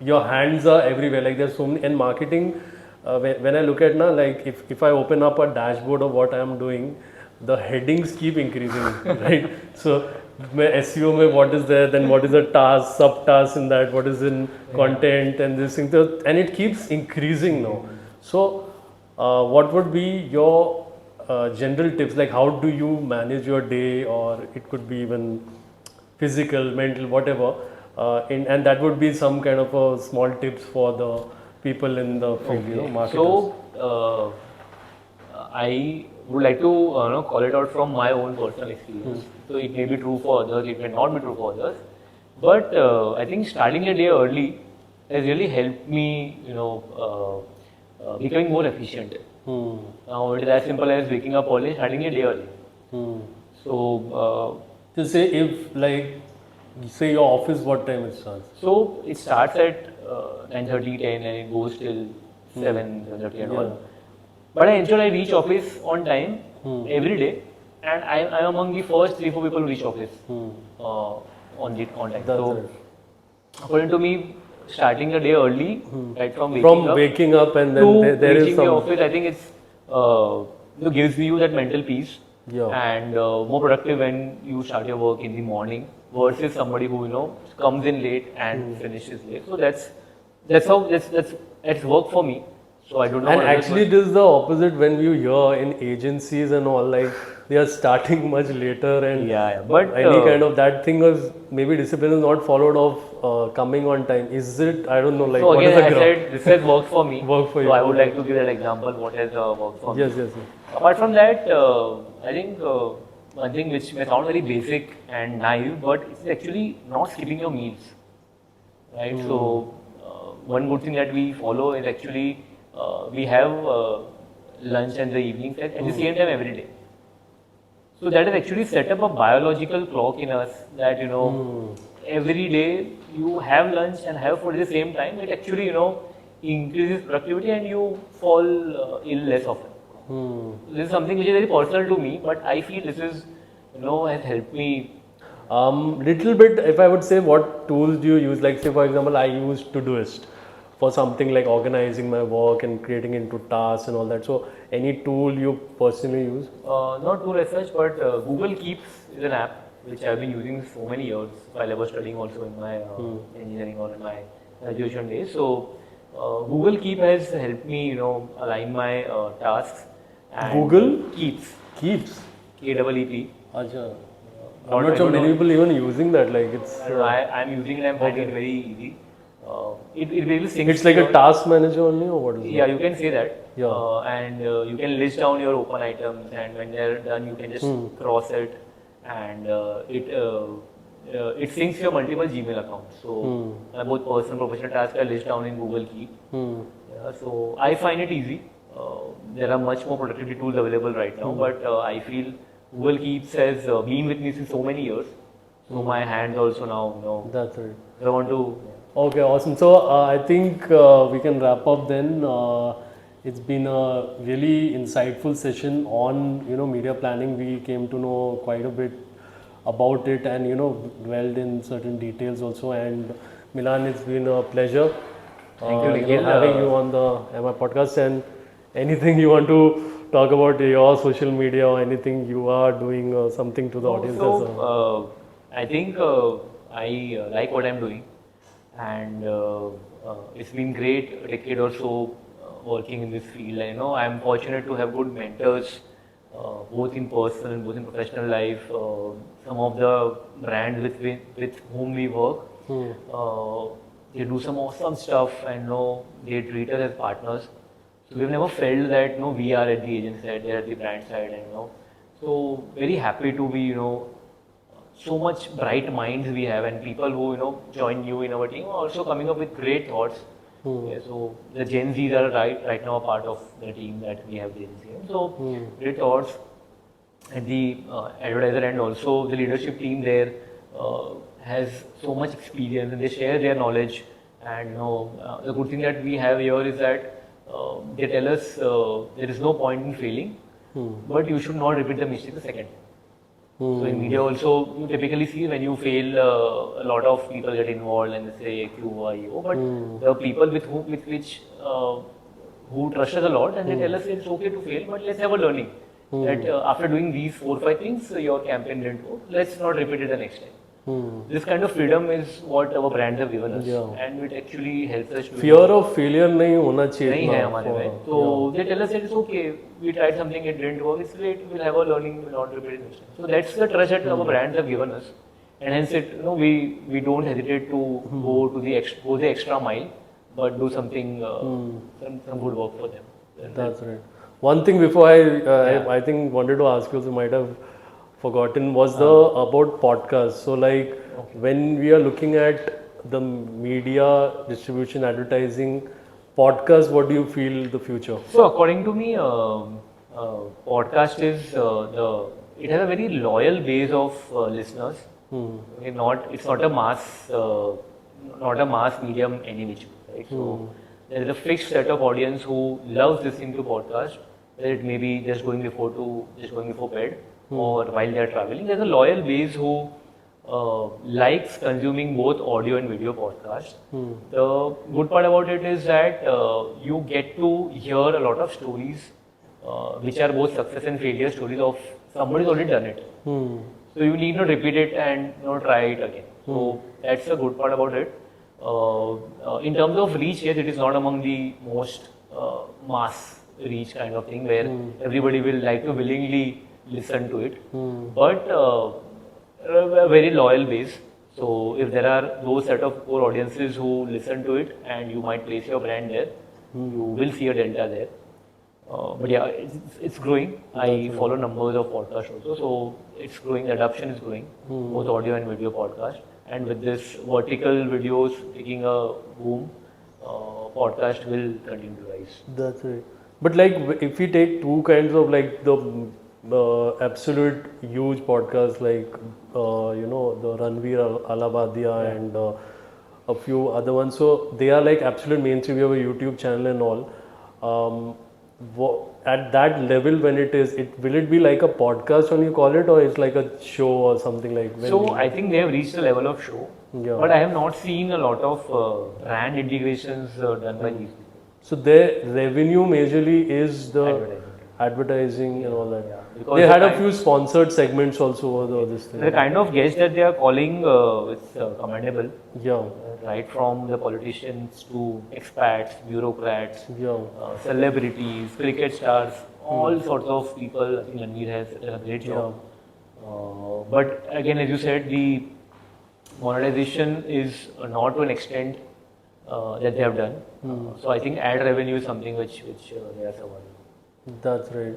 your hands are everywhere, like there's so many in marketing. When I look at now, like if I open up a dashboard of what I am doing, the headings keep increasing, right? So SEO mein what is there, then what is the task, sub-task in that, what is in content and this thing, and it keeps increasing now. So what would be your general tips, like how do you manage your day, or it could be even physical, mental, whatever, and that would be some kind of a small tips for the people in the field, marketers. So I would like to call it out from my own personal experience. So it may be true for others, it may not be true for others. But I think starting a day early has really helped me, becoming more efficient. Now it is as simple as waking up early, starting a day early. So to say if like say your office, what time it starts? So it starts at 9:30, 10 and it goes till 7, 7:30 and all. But I ensure I reach office on time every day, and I am among the first 3-4 people who reach office on time. So according to me, starting a day early, right from waking up and then there is some the office, I think it's gives you that mental peace and more productive when you start your work in the morning versus somebody who comes in late and finishes late. So that's work for me. So I don't know. And actually, this is the opposite when you hear in agencies and all, like they are starting much later and but any kind of that thing was maybe discipline is not followed of coming on time. Is it? I don't know. Like so what again, is the I said this has worked for me. Work for you. So I would like to give that example. What has worked for me? Yes. Apart from that, I think one thing which may sound very basic and naive, but it's actually not skipping your meals, right? So one good thing that we follow is actually we have lunch and the evening at the same time every day. So that has actually set up a biological clock in us that every day you have lunch and have food at the same time. It actually increases productivity and you fall ill less often. This is something which is very personal to me, but I feel this is has helped me. Little bit, if I would say, what tools do you use? Like say for example, I use Todoist for something like organizing my work and creating into tasks and all that. So any tool you personally use? Not tool as such, but Google Keeps is an app which I have been using for many years while I was studying also in my engineering or in my graduation days. So Google Keep has helped me align my tasks. And Google Keeps. Keeps. KEEP. Acha. Not- I'm not I sure don't many know. people even using that. Like it's. I'm using it, I'm finding it very easy. It really syncs It's like your- a task manager only, or what is Yeah, it? you can say that. Yeah. And you can list down your open items, and when they're done, you can just cross it, and it syncs your multiple Gmail accounts. So both personal, professional tasks are listed down in Google Keep. Yeah, so I find it easy. There are much more productivity tools available right now, but I feel Google Keeps has been with me since so many years. So my hands also now, That's right. I want to. Okay, awesome. So I think we can wrap up then. It's been a really insightful session on media planning. We came to know quite a bit about it and dwelled in certain details also. And Milan, it's been a pleasure. Thank you, Nikhil. Having you on the MI podcast, and anything you want to talk about your social media or anything you are doing something to the audience. I think I like what I'm doing, and it's been great a decade or so working in this field. I know I'm fortunate to have good mentors, both in personal, both in professional life. Some of the brands with whom we work, they do some awesome stuff, and they treat us as partners. So we've never felt that we are at the agency side, they're at the brand side, and so very happy to be so much bright minds we have, and people who join you in our team are also coming up with great thoughts. Yeah, so the Gen Zs are right now a part of the team that we have the agency. So great thoughts, and the advertiser and also the leadership team there has so much experience, and they share their knowledge. And the good thing that we have here is that they tell us there is no point in failing, but you should not repeat the mistake the second. So in media also, you typically see when you fail, a lot of people get involved and they say QIO, but the people who trust us a lot, and they tell us it's okay to fail, but let's have a learning. That after doing these 4-5 things, your campaign didn't work. Let's not repeat it the next time. This kind of freedom is what our brands have given us, and it actually helps us to. Fear of failure नहीं होना चाहिए नहीं है इतना हमारे for- में. So they tell us that it's okay. We tried something, it didn't work. It's great. We'll have a learning. We'll not repeat it next time. So that's the trust that our brands have given us, and hence we don't hesitate to go the extra mile, but do something some good work for them. That's right. One thing before I think wanted to ask you, so might have forgotten, was the about podcasts. So like when we are looking at the media distribution, advertising, podcast, what do you feel the future? So according to me, podcast is it has a very loyal base of listeners. It's not a mass medium any which way, right? So there is a fixed set of audience who loves listening to podcast. Whether it may be just going before bed or while they are traveling. There's a loyal base who likes consuming both audio and video podcasts. The good part about it is that you get to hear a lot of stories which are both success and failure stories of somebody's already done it. So you need to repeat it and try it again. So that's the good part about it. In terms of reach, yes, it is not among the most mass reach kind of thing where everybody will like to willingly listen to it, but a very loyal base. So if there are those set of core audiences who listen to it, and you might place your brand there, you will see a delta there. But yeah, it's growing. I follow numbers of podcasts also, so it's growing. The adoption is growing, both audio and video podcast. And with this vertical videos taking a boom, podcast will continue to rise. That's right. But like if we take two kinds of like the absolute huge podcasts like the Ranveer Alabadia and a few other ones, so they are like absolute mainstream. We have a YouTube channel and all. At that level, when will it be like a podcast when you call it, or it's like a show or something like? So I think they have reached a level of show, but I have not seen a lot of brand integrations done by these people. So their revenue majorly is the advertising and all that. Yeah. They had a few sponsored segments also over this thing. The kind of guests that they are calling is commendable. Yeah. Right from the politicians to expats, bureaucrats, Yeah. celebrities, cricket stars, all sorts of people. I think Ranveer has done a great job. But again, as you said, the monetization is not to an extent that they have done. So I think ad revenue is something which they are surviving. That's right.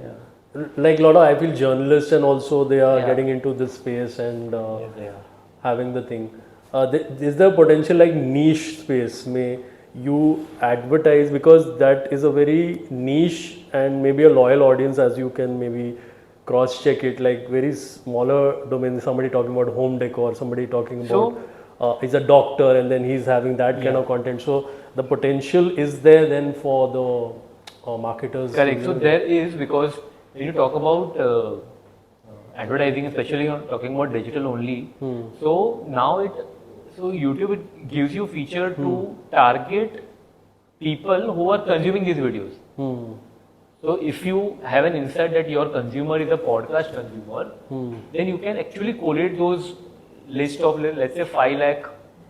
Like a lot of, I feel journalists and also they are Yeah. getting into this space and Yes, they are. having the thing. Is there potential like niche space? May you advertise because that is a very niche and maybe a loyal audience as you can maybe cross check it like very smaller domain. Somebody talking about home decor, somebody talking about So- he's a doctor and then he's having that kind Yeah. of content. So the potential is there then for the marketers. Correct. So there is, because when you talk about advertising, especially on talking about digital only. So now YouTube it gives you feature to target people who are consuming these videos. So if you have an insight that your consumer is a podcast consumer, then you can actually collate those list of let's say 5 lakh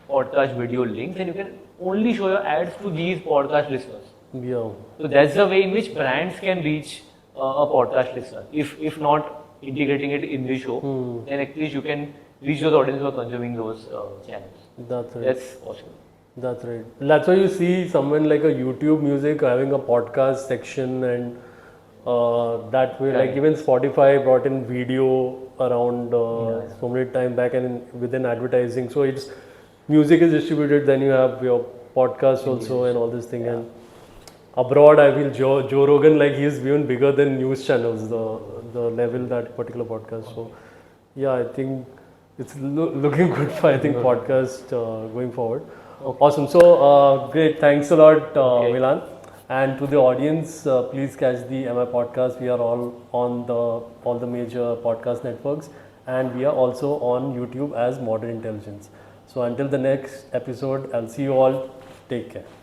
podcast video links, and you can only show your ads to these podcast listeners. Yeah. So that's the way in which brands can reach a podcast listener. If not integrating it in the show, then at least you can reach those audiences who are consuming those channels. That's right. That's possible. That's right. That's why you see someone like a YouTube music having a podcast section and that way, like even Spotify brought in video around so many time back and within advertising. So it's music is distributed, then you have your podcast also and all this thing. And abroad, I feel Joe Rogan, like he's even bigger than news channels, the level that particular podcast. So yeah, I think it's looking good for I think podcast going forward. Awesome. So great. Thanks a lot, Milan. And to the audience, please catch the MI podcast. We are all on all the major podcast networks, and we are also on YouTube as Modern Intelligence. So until the next episode, I'll see you all. Take care.